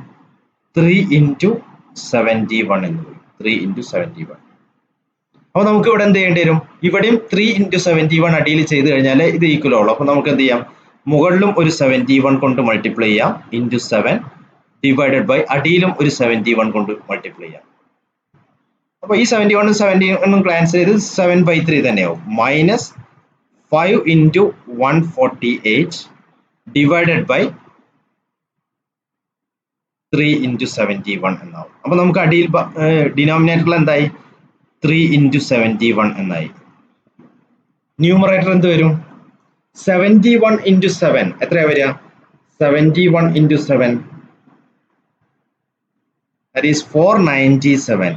[SPEAKER 1] 3 into 71 എന്ന് വരും. 3 into 71. അപ്പോൾ നമുക്ക് ഇവിടെ എന്ത് ചെയ്യേണ്ടി വരും? ഇവിടെയും 3 into 71 അടിയിൽ ചെയ്ത് കഴിഞ്ഞാൽ ഇത് ഈക്വൽ ആവുള്ളൂ. അപ്പോൾ നമുക്ക് എന്ത് ചെയ്യാം? മുകളിലും ഒരു 71 കൊണ്ട് മൾട്ടിപ്ലൈ ചെയ്യാം into 7 ഡിവൈഡഡ് ബൈ അടിയിലും ഒരു 71 കൊണ്ട് മൾട്ടിപ്ലൈ ചെയ്യാം. അപ്പോൾ ഈ 71 71 ക്യാൻസൽ ചെയ്ത് 7/3 തന്നെയാവും. Minus 5 into 148 divided by 3 into 71 എന്നാവും. അപ്പോൾ നമുക്ക് അടിയിൽ ഡിനോമിനേറ്ററിൽ എന്തായി? 3 into 71 എന്നായി. ന്യൂമറേറ്റർ എന്ത് വരും? 71 into 7 എത്രയാ വരിക? 71 into 7, that is 497.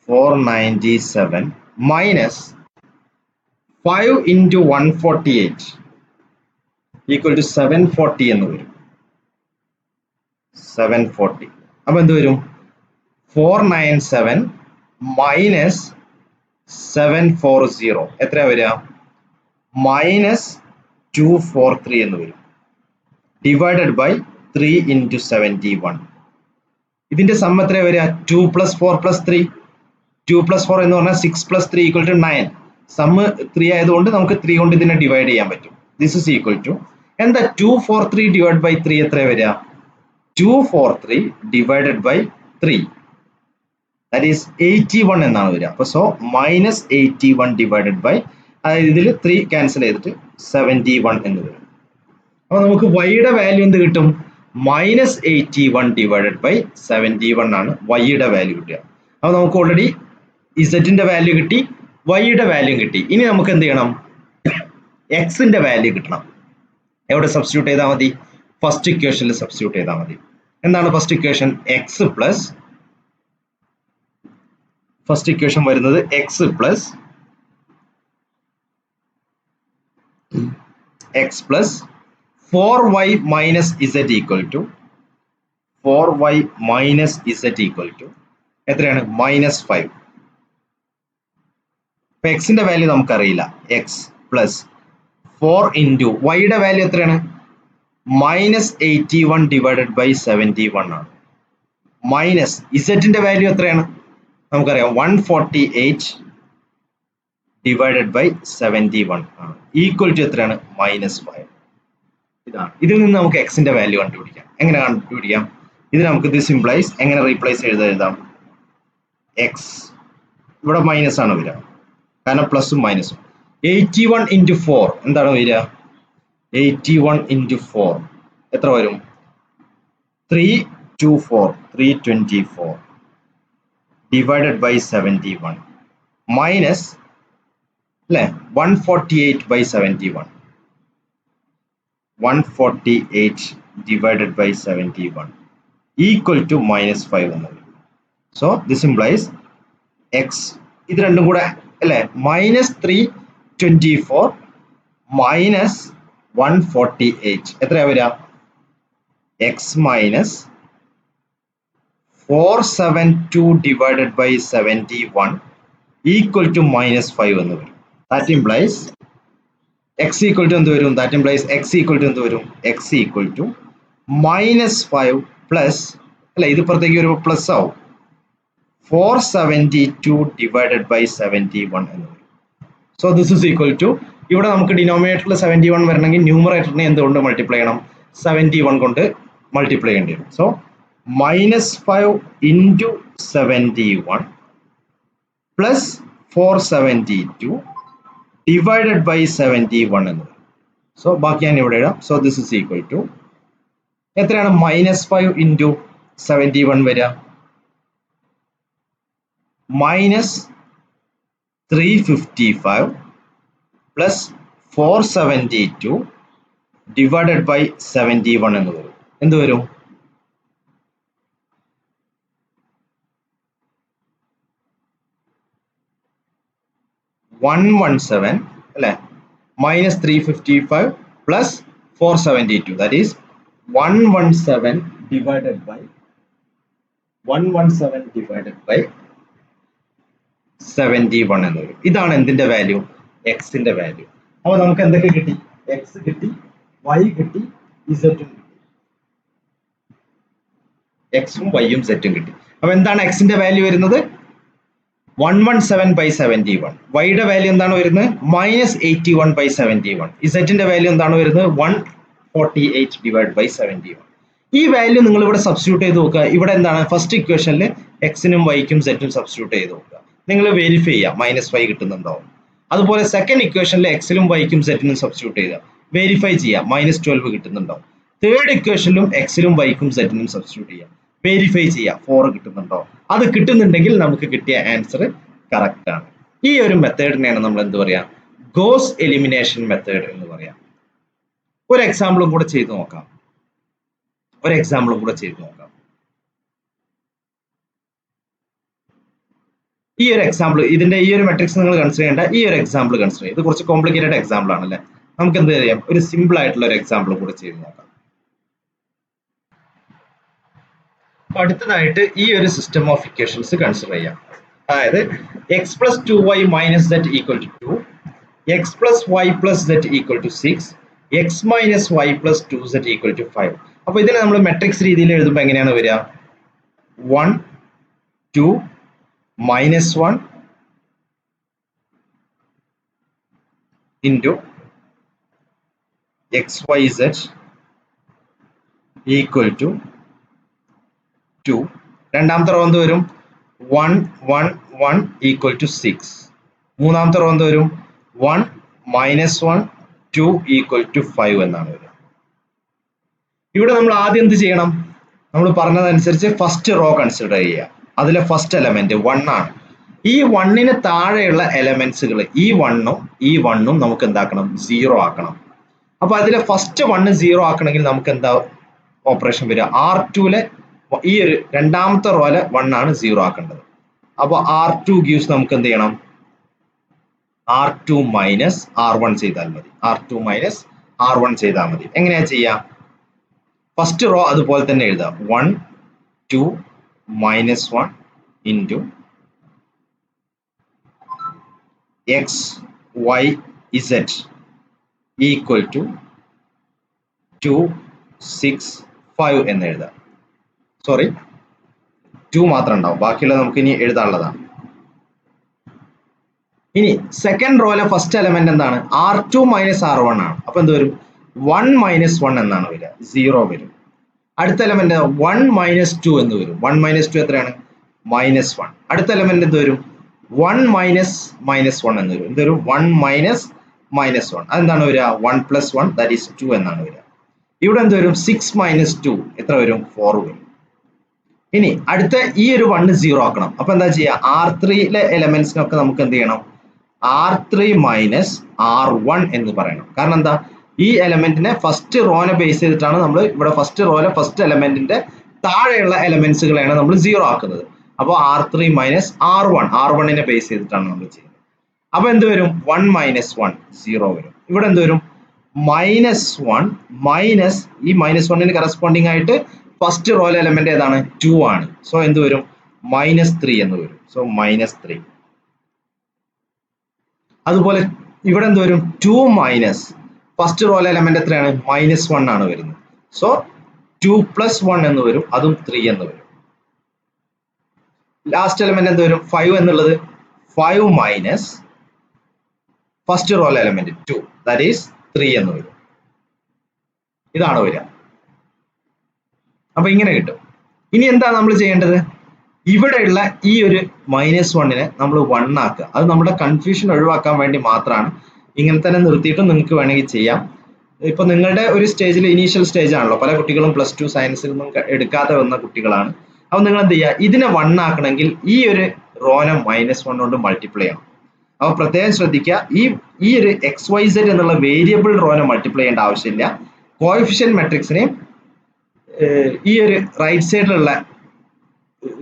[SPEAKER 1] 497 minus 5 into 148 equal to 740 എന്ന് വരും. 740. അപ്പൊ എന്ത് വരും? 497 മൈനസ് 740 എത്രയാ വരിക? മൈനസ് 243 എന്ന് വരും. Divided by 3 into 71. ഇതിന്റെ സം എത്രയാ വരിക? 2 plus 4 plus 3. 2 plus 4 എന്ന് പറഞ്ഞാൽ 6 plus 3 equal to 9. സമ്മ് 3 ആയതുകൊണ്ട് നമുക്ക് 3 കൊണ്ട് ഇതിനെ ഡിവൈഡ് ചെയ്യാൻ പറ്റും. ദിസ് ഇസ് ഈക്വൽ ടു എന്താ? 243 ഡിവൈഡ് ബൈ 3 എത്രയാ വരിക? 243 ഡിവൈഡഡ് ബൈ 3, ദാറ്റ് ഈസ് 81 എന്നാണ് വരിക. അപ്പോൾ സോ മൈനസ് 81 ഡിവൈഡഡ് ബൈ, അതായത് ഇതിൽ 3 ക്യാൻസൽ ചെയ്തിട്ട് 71 എന്ന് വരും. അപ്പോൾ നമുക്ക് y-യുടെ വാല്യൂ എന്ത് കിട്ടും? മൈനസ് 81 ഡിവൈഡഡ് ബൈ 71 ആണ് y-യുടെ വാല്യൂ കിട്ടുക. അപ്പോൾ നമുക്ക് ഓൾറെഡി z-ന്റെ വാല്യൂ കിട്ടി, y-യുടെ വാല്യൂ കിട്ടി. ഇനി നമുക്ക് എന്ത് ചെയ്യണം? x-ന്റെ വാല്യൂ കിട്ടണം. എവിടെ സബ്സ്റ്റിറ്റ്യൂട്ട് ചെയ്താൽ മതി? ഫസ്റ്റ് ഇക്വേഷനിൽ സബ്സ്റ്റിറ്റ്യൂട്ട് ചെയ്താൽ മതി. എന്താണ് first equation? X plus, first equation വരുന്നത് x plus 4y minus z equal to 4y minus z equal to എത്രയാണ്? -5. ഇപ്പൊ എക്സിന്റെ വാല്യൂ നമുക്കറിയില്ല. എക്സ് പ്ലസ് 4 ഇൻറ്റു വൈയുടെ വാല്യൂ എത്രയാണ്? -81 ഡിവൈഡഡ് ബൈ 71 ആണ്. മൈനസ് ഇസെറ്റിന്റെ വാല്യൂ എത്രയാണ്? നമുക്കറിയാം 148 ഡിവൈഡഡ് ബൈ 71 ആണ്. ഈക്വൽ ടു എത്രയാണ്? -5. ഇതാണ്. ഇതിൽ നിന്ന് നമുക്ക് എക്സിന്റെ വാല്യൂ കണ്ടുപിടിക്കാം. എങ്ങനെ കണ്ടുപിടിക്കാം? ഇത് നമുക്ക് ദിസ് ഇംപ്ലൈസ് എങ്ങനെ റീപ്ലേസ് എഴുതാം? എക്സ് ഇവിടെ മൈനസ് ആണ് വരിക, കാരണം പ്ലസും മൈനസും. 81 ഇൻറ്റു 4 എന്താണ് വരിക? 81 ഇൻറ്റു 4 എത്ര വരും? 324 ഡിവൈഡഡ് ബൈ 71 മൈനസ് അല്ലെ 148 by 71. 148 divided by 71 equal to -5 എന്ന് വരും. സോ ദിസ് ഇംപ്ലൈസ് എക്സ് ഇത് രണ്ടും കൂടെ അല്ലെ -324 മൈനസ് 148 എത്രയാ വരിക? X minus 472 divided by 71 equal to -5 എന്ന് വരും. That implies X equal to എന്ത് വരും? That implies X equal to എന്ത് വരും? എക്സ് ഈക്വൽ ടു -5 പ്ലസ് അല്ല ഇത് പുറത്തേക്ക് വരുമ്പോൾ പ്ലസ് ആവും 472 ഡിവൈഡഡ് ബൈ 71 എന്ന് വരും. So this is equal to ഇവിടെ നമുക്ക് ഡിനോമിനേറ്ററിൽ 71 വരണമെങ്കിൽ ന്യൂമറേറ്ററിനെ എന്തുകൊണ്ട് മൾട്ടിപ്ലൈ ചെയ്യണം? 71 കൊണ്ട് മൾട്ടിപ്ലൈ ചെയ്യേണ്ടി വരും. So -5 into 71 plus 472 divided by 71 എന്ന് വരും. സോ ബാക്കി ഞാൻ ഇവിടെ ഇടാം. So this is equal to എത്രയാണ്? -5 ഇൻറ്റു 71 വരിക -355 പ്ലസ് 472 ഡിവൈഡഡ് ബൈ 71 എന്ന് വരും. എന്ത് വരും? 117 അല്ലെ -355 plus 472 that is 117 divided by 71 എന്ന് വരും. ഇതാണ് എന്തിന്റെ വാല്യൂ? എക്സിന്റെ വാല്യൂ. അപ്പൊ നമുക്ക് എന്തൊക്കെ കിട്ടി? എക്സ് കിട്ടി, വൈ കിട്ടി, ഇസറ്റും കിട്ടി. എക്സും വൈയും സെറ്റും കിട്ടി. അപ്പൊ എന്താണ് എക്സിന്റെ വാല്യൂ വരുന്നത്? 117 ബൈ 71. വൈയുടെ വാല്യൂ എന്താണ് വരുന്നത്? -81 ബൈ 71. ഇസറ്റിന്റെ വാല്യൂ എന്താണ് വരുന്നത്? 148 ഡിവൈഡ് ബൈ 71. ഈ വാല്യൂ നിങ്ങൾ ഇവിടെ സബ്സ്റ്റിറ്റ്യൂട്ട് ചെയ്ത് നോക്കുക. ഇവിടെ എന്താണ്? ഫസ്റ്റ് ഇക്വേഷനിൽ എക്സിനും വൈക്കും സെറ്റും സബ്സ്റ്റിറ്റ്യൂട്ട് ചെയ്ത് നോക്കുക. നിങ്ങൾ വെരിഫൈ ചെയ്യുക -5 കിട്ടുന്നുണ്ടോ. അതുപോലെ സെക്കൻഡ് ഇക്വേഷനിൽ എക്സിലും വൈക്കും സെറ്റിനും സബ്സ്റ്റിറ്റ്യൂട്ട് ചെയ്യുക, വെരിഫൈ ചെയ്യുക -12 കിട്ടുന്നുണ്ടോ. തേർഡ് ഇക്വേഷനിലും എക്സിലും വൈക്കും സെറ്റിനും സബ്സ്റ്റിറ്റ്യൂട്ട് ചെയ്യുക, വെരിഫൈ ചെയ്യുക 4 കിട്ടുന്നുണ്ടോ. അത് കിട്ടുന്നുണ്ടെങ്കിൽ നമുക്ക് കിട്ടിയ ആൻസർ കറക്റ്റ് ആണ്. ഈ ഒരു മെത്തേഡിനെയാണ് നമ്മൾ എന്ത് പറയാ? ഗോസ് എലിമിനേഷൻ മെത്തേഡ് എന്ന് പറയാം. ഒരു എക്സാമ്പിളും കൂടെ ചെയ്തു നോക്കാം. ഈ ഒരു എക്സാമ്പിൾ, ഇതിന്റെ ഈ ഒരു മെട്രിക്സ് നിങ്ങൾ കൺസിഡർ ചെയ്യേണ്ട, ഈ ഒരു എക്സാമ്പിൾ കൺസിഡർ ചെയ്യുക. ഇത് കുറച്ച് കോംപ്ലിക്കേറ്റഡ് എക്സാമ്പിൾ ആണല്ലേ. നമുക്ക് എന്ത് ചെയ്യാം? ഒരു സിമ്പിൾ ആയിട്ടുള്ള ഒരു എക്സാമ്പിൾ കൂടെ ചെയ്ത് നോക്കാം. അടുത്തതായിട്ട് ഈ ഒരു സിസ്റ്റം ഓഫ് ഇക്വേഷൻസ് കൺസിഡർ ചെയ്യാം. അതായത് X plus 2y minus z equal to 2, X plus Y plus z equal to 6, X minus Y plus 2z equal to 5. അപ്പൊ ഇതിനെ നമ്മൾ മെട്രിക്സ് രീതിയിൽ എഴുതുമ്പോൾ എങ്ങനെയാണ് വരിക? 1 2 -1 into X Y z equal to 2. രണ്ടാമത്തെ റോ എന്ത് വരും? 1 1 1 ഈക്വൽ ടു 6. മൂന്നാമത്തെ റോ എന്ത് വരും? 1 -1 2 ഈക്വൽ ടു 5 എന്നാണ് വരിക. ഇവിടെ നമ്മൾ ആദ്യം എന്ത് ചെയ്യണം? നമ്മൾ പറഞ്ഞതനുസരിച്ച് ഫസ്റ്റ് റോ കൺസിഡർ ചെയ്യുക. അതിലെ ഫസ്റ്റ് എലമെന്റ് 1 ആണ്. ഈ 1ന് താഴെയുള്ള എലമെന്റ്സുകൾ ഈ 1ഉം നമുക്ക് എന്താക്കണം? 0 ആക്കണം. അപ്പൊ അതിലെ ഫസ്റ്റ് 1 0 ആക്കണമെങ്കിൽ നമുക്ക് എന്താ ഓപ്പറേഷൻ വരിക? R2ലെ ഈ ഒരു രണ്ടാമത്തെ റോയിലെ 1 ആണ് 0 ആക്കേണ്ടത്. അപ്പൊ R2 ഗീവ്സ് നമുക്ക് എന്ത് ചെയ്യണം? R2 മൈനസ് R1 ചെയ്താൽ മതി. R2 മൈനസ് R1 ചെയ്താൽ മതി. എങ്ങനെയാ ചെയ്യാം? ഫസ്റ്റ് റോ അതുപോലെ തന്നെ എഴുതാം. 1 2 -1 into X Y Z equal to 2 6 5 എന്ന് എഴുതാം. സോറി, 2 മാത്രം ഉണ്ടാവും, ബാക്കിയുള്ളത് നമുക്ക് ഇനി എഴുതാനുള്ളതാണ്. ഇനി സെക്കൻഡ് റോയിലെ ഫസ്റ്റ് എലമെന്റ് എന്താണ്? R2 മൈനസ് R1 ആണ്. അപ്പൊ എന്ത് വരും? 1 മൈനസ് 1 എന്നാണ് വരിക, 0 വരും. അടുത്ത എലമെന്റ് 1 മൈനസ് 2 എന്ന് വരും. 1 മൈനസ് 2 എത്രയാണ്? -1. അടുത്ത എലമെന്റ് എന്ത് വരും? 1 മൈനസ് -1 എന്ന് വരും. എന്ത് വരും? 1 മൈനസ് -1. അതെന്താണ് വരിക? 1 പ്ലസ് 1 ദാറ്റ് ഈസ് 2 എന്നാണ് വരിക. ഇവിടെ എന്ത് വരും? 6 മൈനസ് 2 എത്ര വരും? 4 വരും. ഇനി അടുത്ത ഈ ഒരു 1 0 ആക്കണം. അപ്പൊ എന്താ ചെയ്യുക? R3യിലെ എലമെന്റ്സിനൊക്കെ നമുക്ക് എന്ത് ചെയ്യണം? R3 മൈനസ് R1 എന്ന് പറയണം. കാരണം എന്താ? ഈ എലമെന്റിനെ ഫസ്റ്റ് റോനെ ബേസ് ചെയ്തിട്ടാണ് നമ്മൾ ഇവിടെ ഫസ്റ്റ് റോയിലെ ഫസ്റ്റ് എലമെന്റിന്റെ താഴെയുള്ള എലമെന്റ്സുകളെയാണ് നമ്മൾ 0 ആക്കുന്നത്. അപ്പോൾ R3 മൈനസ് R1നെ ബേസ് ചെയ്തിട്ടാണ് നമ്മൾ ചെയ്യുന്നത്. അപ്പൊ എന്ത് വരും? 1 മൈനസ് 1 0 വരും. ഇവിടെ എന്ത് വരും? -1 മൈനസ് ഈ -1ന് കറസ്പോണ്ടിങ് ആയിട്ട് ഫസ്റ്റ് റോയിലെ എലമെന്റ് ഏതാണ്? 2 ആണ്. സോ എന്ത് വരും? -3 എന്ന് വരും. സോ -3. അതുപോലെ ഇവിടെ എന്ത് വരും? 2 മൈനസ് ഫസ്റ്റ് റോയിലെ എലമെന്റ് എത്രയാണ്? -1 ആണ് വരുന്നത്. സോ 2 പ്ലസ് 1 എന്ന് വരും, അതും 3 എന്ന് വരും. ലാസ്റ്റ് എലമെന്റ് എന്ത് വരും? 5 എന്നുള്ളത് 5 മൈനസ് ഫസ്റ്റ് റോയിലെ എലമെന്റ് 2 ദാറ്റ് ഈസ് 3 എന്ന് വരും. ഇതാണ് വരിക. അപ്പൊ ഇങ്ങനെ കിട്ടും. ഇനി എന്താ നമ്മൾ ചെയ്യേണ്ടത്? ഇവിടെയുള്ള ഈ ഒരു -1നെ നമ്മൾ 1 ആക്കുക. അത് നമ്മുടെ കൺഫ്യൂഷൻ ഒഴിവാക്കാൻ വേണ്ടി മാത്രമാണ്. ഇങ്ങനെ തന്നെ നിർത്തിയിട്ട് നിങ്ങൾക്ക് വേണമെങ്കിൽ ചെയ്യാം. ഇപ്പൊ നിങ്ങളുടെ ഒരു സ്റ്റേജിൽ ഇനീഷ്യൽ സ്റ്റേജ് ആണല്ലോ, പല കുട്ടികളും +2 സയൻസിൽ നിന്നും എടുക്കാതെ വന്ന കുട്ടികളാണ്. അപ്പൊ നിങ്ങൾ എന്ത് ചെയ്യുക? ഇതിനെ 1 ആക്കണമെങ്കിൽ ഈ ഒരു റോനെ -1 കൊണ്ട് മൾട്ടിപ്ലൈ ചെയ്യണം. അപ്പൊ പ്രത്യേകം ശ്രദ്ധിക്കുക, ഈ ഒരു XYZ എന്നുള്ള വേരിയബിൾ റോനെ മൾട്ടിപ്ലൈ ചെയ്യേണ്ട ആവശ്യമില്ല. കോഎഫിഷ്യന്റ് മെട്രിക്സിനെയും ഈ ഒരു റൈറ്റ് സൈഡിലുള്ള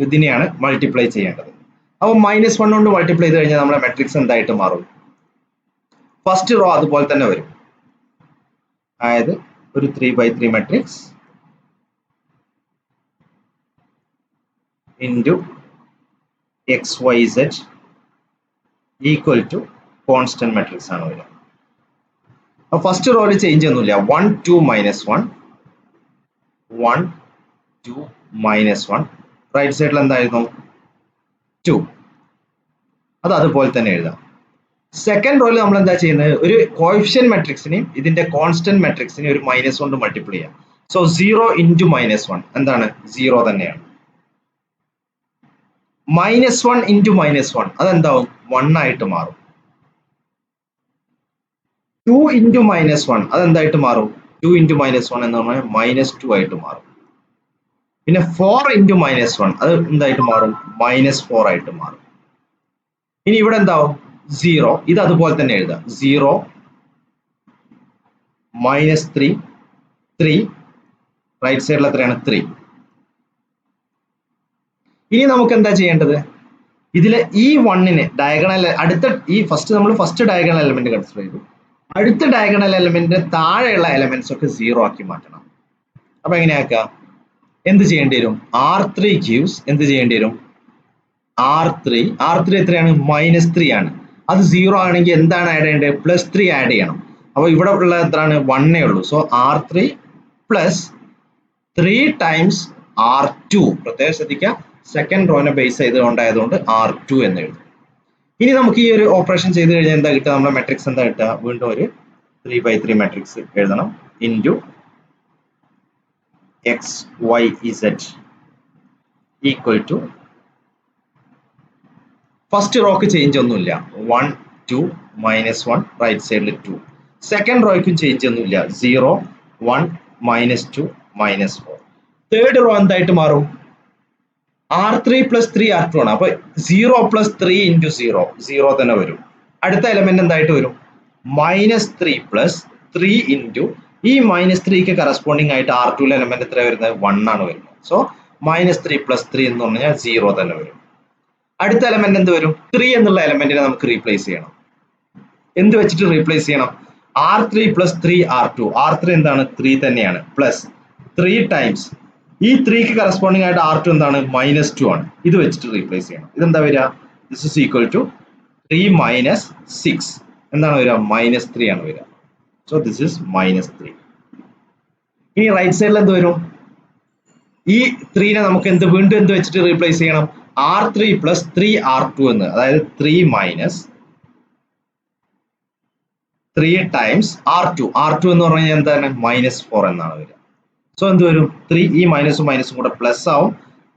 [SPEAKER 1] ഇതിനെയാണ് മൾട്ടിപ്ലൈ ചെയ്യേണ്ടത്. അപ്പൊ -1 കൊണ്ട് മൾട്ടിപ്ലൈ ചെയ്ത് കഴിഞ്ഞാൽ നമ്മുടെ മെട്രിക്സ് എന്തായിട്ട് മാറും? ഫസ്റ്റ് റോ അതുപോലെ തന്നെ വരും. അതായത് ഒരു 3x3 matrix into XYZ equal to constant matrix ആണ് വരിക. അപ്പൊ ഫസ്റ്റ് റോയിൽ ചേഞ്ച് ഒന്നുമില്ല. 1 2 -1 1 2 -1 റൈറ്റ് സൈഡിൽ എന്തായിരുന്നു? 2. അത് അതുപോലെ തന്നെ എഴുതാം. സെക്കൻഡ് റോയിൽ നമ്മൾ എന്താ ചെയ്യുന്നത്? ഒരു കോഎഫിഷ്യന്റ് മെട്രിക്സിനെയും ഇതിന്റെ കോൺസ്റ്റന്റ് മെട്രിക്സിനെയും ഒരു -1 കൊണ്ട് മൾട്ടിപ്ലൈ ചെയ്യാം. സോ 0 ഇൻറ്റു -1 എന്താണ്? 0 തന്നെയാണ്. -1 ഇൻറ്റു -1 അതെന്താവും? 1 ആയിട്ട് മാറും. 2 ഇൻറ്റു -1 അതെന്തായിട്ട് മാറും? 2 ഇൻറ്റു -1 എന്ന് പറഞ്ഞാൽ -2 ആയിട്ട് മാറും. പിന്നെ 4 ഇൻറ്റു -1 അത് എന്തായിട്ട് മാറും? -4 ആയിട്ട് മാറും. ഇനി ഇവിടെ എന്താവും? 0. ഇത് അതുപോലെ തന്നെ എഴുതാം. 0 -3 3 റൈറ്റ് സൈഡിൽ എത്രയാണ്? 3. ഇനി നമുക്ക് എന്താ ചെയ്യേണ്ടത്? ഇതിലെ ഈ 1നെ ഡയഗണൽ അടുത്ത ഈ ഫസ്റ്റ് ഡയഗണൽ എലമെന്റ് കൺസിഡർ ചെയ്തു. അടുത്ത ഡയഗണൽ എലമെന്റിന്റെ താഴെയുള്ള എലമെന്റ്സ് ഒക്കെ 0 ആക്കി മാറ്റണം. അപ്പൊ എങ്ങനെയാക്കുക? എന്ത് ചെയ്യേണ്ടി വരും? R3 gives എന്ത് ചെയ്യേണ്ടി വരും? R3 എത്രയാണ്? -3 ആണ്. അത് 0 ആണെങ്കിൽ എന്താണ് ആഡ് ചെയ്യേണ്ടത്? +3 ആഡ് ചെയ്യണം. അപ്പൊ ഇവിടെ ഉള്ള എത്രയാണ്? 1 ഉള്ളൂ. So R3 plus 3 times R2. പ്രത്യേകം ശ്രദ്ധിക്കുക, സെക്കൻഡ് റോനെ ബേസ് ചെയ്തുകൊണ്ടായതുകൊണ്ട് R2 എന്ന് എഴുതും. ഇനി നമുക്ക് ഈ ഒരു ഓപ്പറേഷൻ ചെയ്ത് കഴിഞ്ഞാൽ എന്താ കിട്ടുക? നമ്മുടെ മെട്രിക്സ് എന്താ കിട്ടുക? വീണ്ടും ഒരു 3x3 മെട്രിക്സ് എഴുതണം. Into XYZ equal to first റോക്ക് ചേഞ്ച് ഒന്നുമില്ല. 1 2 -1 റൈറ്റ് സൈഡിൽ 2. സെക്കൻഡ് റോയ്ക്കും ചേഞ്ച് ഒന്നുമില്ല. 0 1 -2 -4. തേർഡ് റോ എന്തായിട്ട് മാറും? R3 + 3 R2 ആണ്. അപ്പൊ 0 + 3 ഇൻറ്റു 0 തന്നെ വരും. അടുത്ത എലമെന്റ് എന്തായിട്ട് വരും? -3 + 3 ഇൻറ്റു ഈ -3ക്ക് കറസ്പോണ്ടിങ് ആയിട്ട് R2 എലമെന്റ് എത്ര വരുന്നത്? 1 ആണ് വരുന്നത്. സോ -3 + 3 എന്ന് പറഞ്ഞാൽ 0 തന്നെ വരും. അടുത്ത എലമെന്റ് എന്ത് വരും? 3 എന്നുള്ള എലമെന്റിനെ നമുക്ക് റീപ്ലേസ് ചെയ്യണം. എന്ത് വെച്ചിട്ട് റീപ്ലേസ് ചെയ്യണം? R3 + 3 R2. R3 എന്താണ്? 3 തന്നെയാണ്. പ്ലസ് 3 ടൈംസ് ഈ 3ക്ക് കറസ്പോണ്ടിങ് ആയിട്ട് R2 എന്താണ്? -2 ആണ്. ഇത് വെച്ചിട്ട് റീപ്ലേസ് ചെയ്യണം. ഇതെന്താ വരിക? This is equal to 3 minus 6 എന്താണ് വരിക? -3 ആണ് വരിക. So this is -3. ഇനി റൈറ്റ് സൈഡിൽ എന്ത് വരും? ഈ 3നെ നമുക്ക് വീണ്ടും എന്ത് വെച്ചിട്ട് റീപ്ലേസ് ചെയ്യണം? R3 പ്ലസ് 3R2 എന്ന്, അതായത് 3 മൈനസ് 3 ടൈംസ് R2 എന്ന് പറഞ്ഞു കഴിഞ്ഞാൽ എന്താണ്? -4 എന്നാണ് വരിക. സോ എന്ത് വരും? 3 ഈ മൈനസും കൂടെ പ്ലസ് ആവും.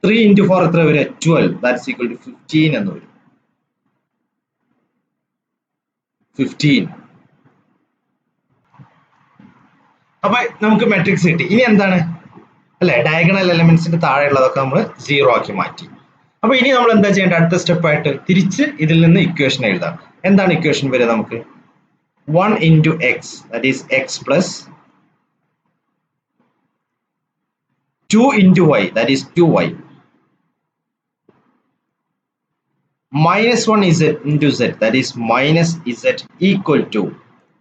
[SPEAKER 1] 3 into 4 എത്ര വരിക? 12. ദാറ്റ്സ് ഈക്വൽ ടു 15 എന്ന് വരും. 15. അപ്പൊ നമുക്ക് മെട്രിക്സ് കിട്ടി. ഇനി എന്താണ് അല്ലെ? ഡയഗണൽ എലമെന്റ്സിന്റെ താഴെയുള്ളതൊക്കെ നമ്മൾ 0 ആക്കി മാറ്റി. അപ്പൊ ഇനി നമ്മൾ എന്താ ചെയ്യേണ്ടത്? അടുത്ത സ്റ്റെപ്പ് ആയിട്ട് തിരിച്ച് ഇതിൽ നിന്ന് ഇക്വേഷൻ എഴുതാം. എന്താണ് ഇക്വേഷൻ വരിക നമുക്ക്? 1 into x, that is x plus 2 into y, that is 2y, minus 1 z into z, that is minus z, equal to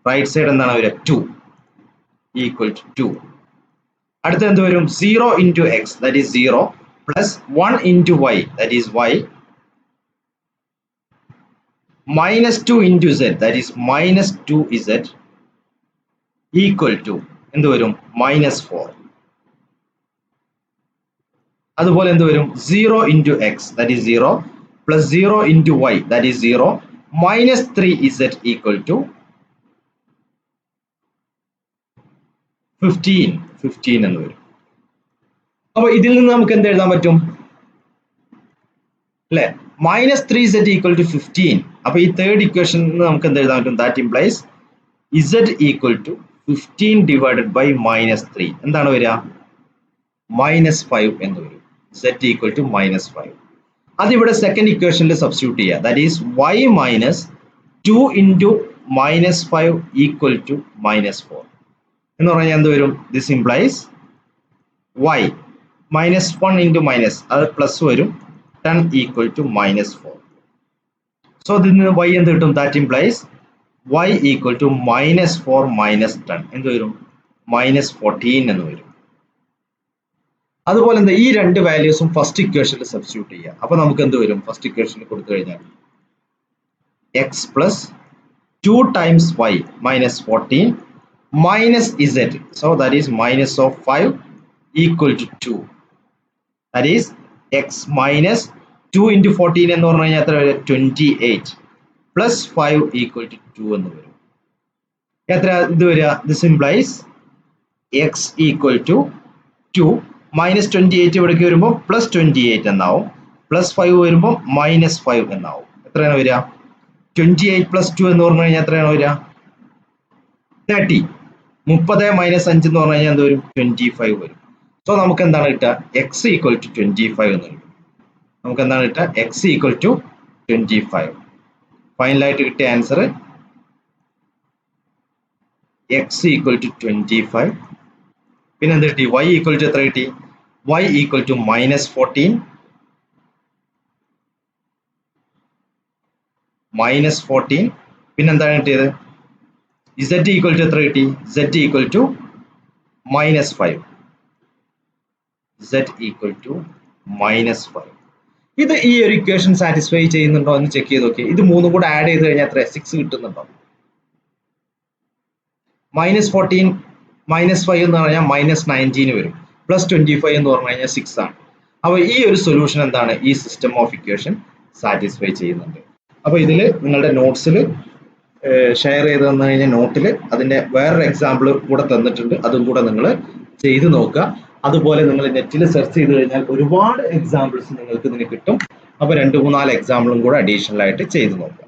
[SPEAKER 1] right side എന്താണ് വരിക? 2 equal to 2. അടുത്ത എന്ത് വരും? 0 into x, that is 0, plus 1 into y, that is y, minus 2 into z, that is minus 2z, equal to എന്ത് വരും? -4. അതുപോലെ എന്ത് വരും? 0 into x, that is 0, plus 0 into y, that is 0, minus 3z, equal to 15 എന്ന് വരും. അപ്പൊ ഇതിൽ നിന്ന് നമുക്ക് എന്ത് എഴുതാൻ പറ്റും അല്ലെ? -3z equal to 15. അപ്പൊ ഈ തേർഡ് ഇക്വേഷൻ നമുക്ക് എന്ത് എഴുതാൻ പറ്റും? That implies z equal to 15 divided by -3 എന്താണ് വരിക? -5 എന്ന് വരും. z equal to -5. അതിവിടെ സെക്കൻഡ് ഇക്വേഷനിൽ സബ്സ്റ്റിറ്റ്യൂട്ട് ചെയ്യുക. That is y minus 2 into -5 equal to -4 എന്ന് പറഞ്ഞാൽ എന്ത് വരും? This implies y -1 into minus, അത് പ്ലസ് വരും, 10 equal to -4. സോ ഇതിൽ നിന്ന് y എന്ത് കിട്ടും? That implies y equal to -4 minus 10 എന്ത് വരും? -14 എന്ന് വരും. അതുപോലെ എന്താ? ഈ രണ്ട് വാല്യൂസും ഫസ്റ്റ് ഇക്വേഷനിൽ സബ്സ്റ്റിറ്റ്യൂട്ട് ചെയ്യുക. അപ്പൊ നമുക്ക് എന്ത് വരും? ഫസ്റ്റ് ഇക്വേഷനിൽ കൊടുത്തു കഴിഞ്ഞാൽ x plus 2 times y minus 14 minus z, so that is minus of 5 equal to 2, that is x minus 2 into 14 എന്ന് പറഞ്ഞു കഴിഞ്ഞാൽ എത്ര വരും? 28 plus 5 equal to 2 എന്ന് വരും. എത്ര ഇത് വരിക? This implies x equal to 2 minus 28 ഇവിടേക്ക് വരുമ്പോൾ പ്ലസ് 28 എന്നാവും, പ്ലസ് 5 വരുമ്പോൾ -5 എന്നാവും. എത്രയാണ് വരിക? 28 plus 2 എന്ന് പറഞ്ഞു കഴിഞ്ഞാൽ എത്രയാണ് വരിക? 30. 30 minus 5 എന്ന് പറഞ്ഞു കഴിഞ്ഞാൽ എന്ത് വരും? 25 വരും. സോ നമുക്ക് എന്താണ് കിട്ടുക? x equal to 25 എന്ന് കിട്ടും. നമുക്ക് എന്താണ് കിട്ടുക? x equal to 25. ഫൈനലായിട്ട് കിട്ടിയ ആൻസർ x equal to 25. പിന്നെ എന്ത് കിട്ടി? y equal to എത്ര കിട്ടി? y equal to -14 പിന്നെ എന്താണ് കിട്ടിയത്? z equal to എത്ര കിട്ടി? z equal to -5. z equal to -5. ഇത് ഈ ഒരു ഇക്വേഷൻ സാറ്റിസ്ഫൈ ചെയ്യുന്നുണ്ടോ എന്ന് ചെക്ക് ചെയ്ത് നോക്കി. ഇത് മൂന്നും കൂടെ ആഡ് ചെയ്ത് കഴിഞ്ഞാൽ എത്ര? 6 കിട്ടുന്നുണ്ടോ? -14 -5 എന്ന് പറഞ്ഞാൽ -19 വരും, +25 എന്ന് പറഞ്ഞു കഴിഞ്ഞാൽ 6 ആണ്. അപ്പോൾ ഈ ഒരു സൊല്യൂഷൻ എന്താണ്? ഈ സിസ്റ്റം ഓഫ് ഇക്വേഷൻ സാറ്റിസ്ഫൈ ചെയ്യുന്നുണ്ട്. അപ്പോൾ ഇതിൽ നിങ്ങളുടെ നോട്ട്സിൽ ഷെയർ ചെയ്ത് തന്നു കഴിഞ്ഞാൽ നോട്ടിൽ അതിൻ്റെ വേറൊരു എക്സാമ്പിൾ കൂടെ തന്നിട്ടുണ്ട്, അതും കൂടെ നിങ്ങൾ ചെയ്ത് നോക്കുക. അതുപോലെ നിങ്ങൾ നെറ്റിൽ സെർച്ച് ചെയ്ത് കഴിഞ്ഞാൽ ഒരുപാട് എക്സാമ്പിൾസ് നിങ്ങൾക്ക് ഇതിന് കിട്ടും. അപ്പോൾ 2-3-4 എക്സാമ്പിളും കൂടെ അഡീഷണൽ ആയിട്ട് ചെയ്ത് നോക്കുക.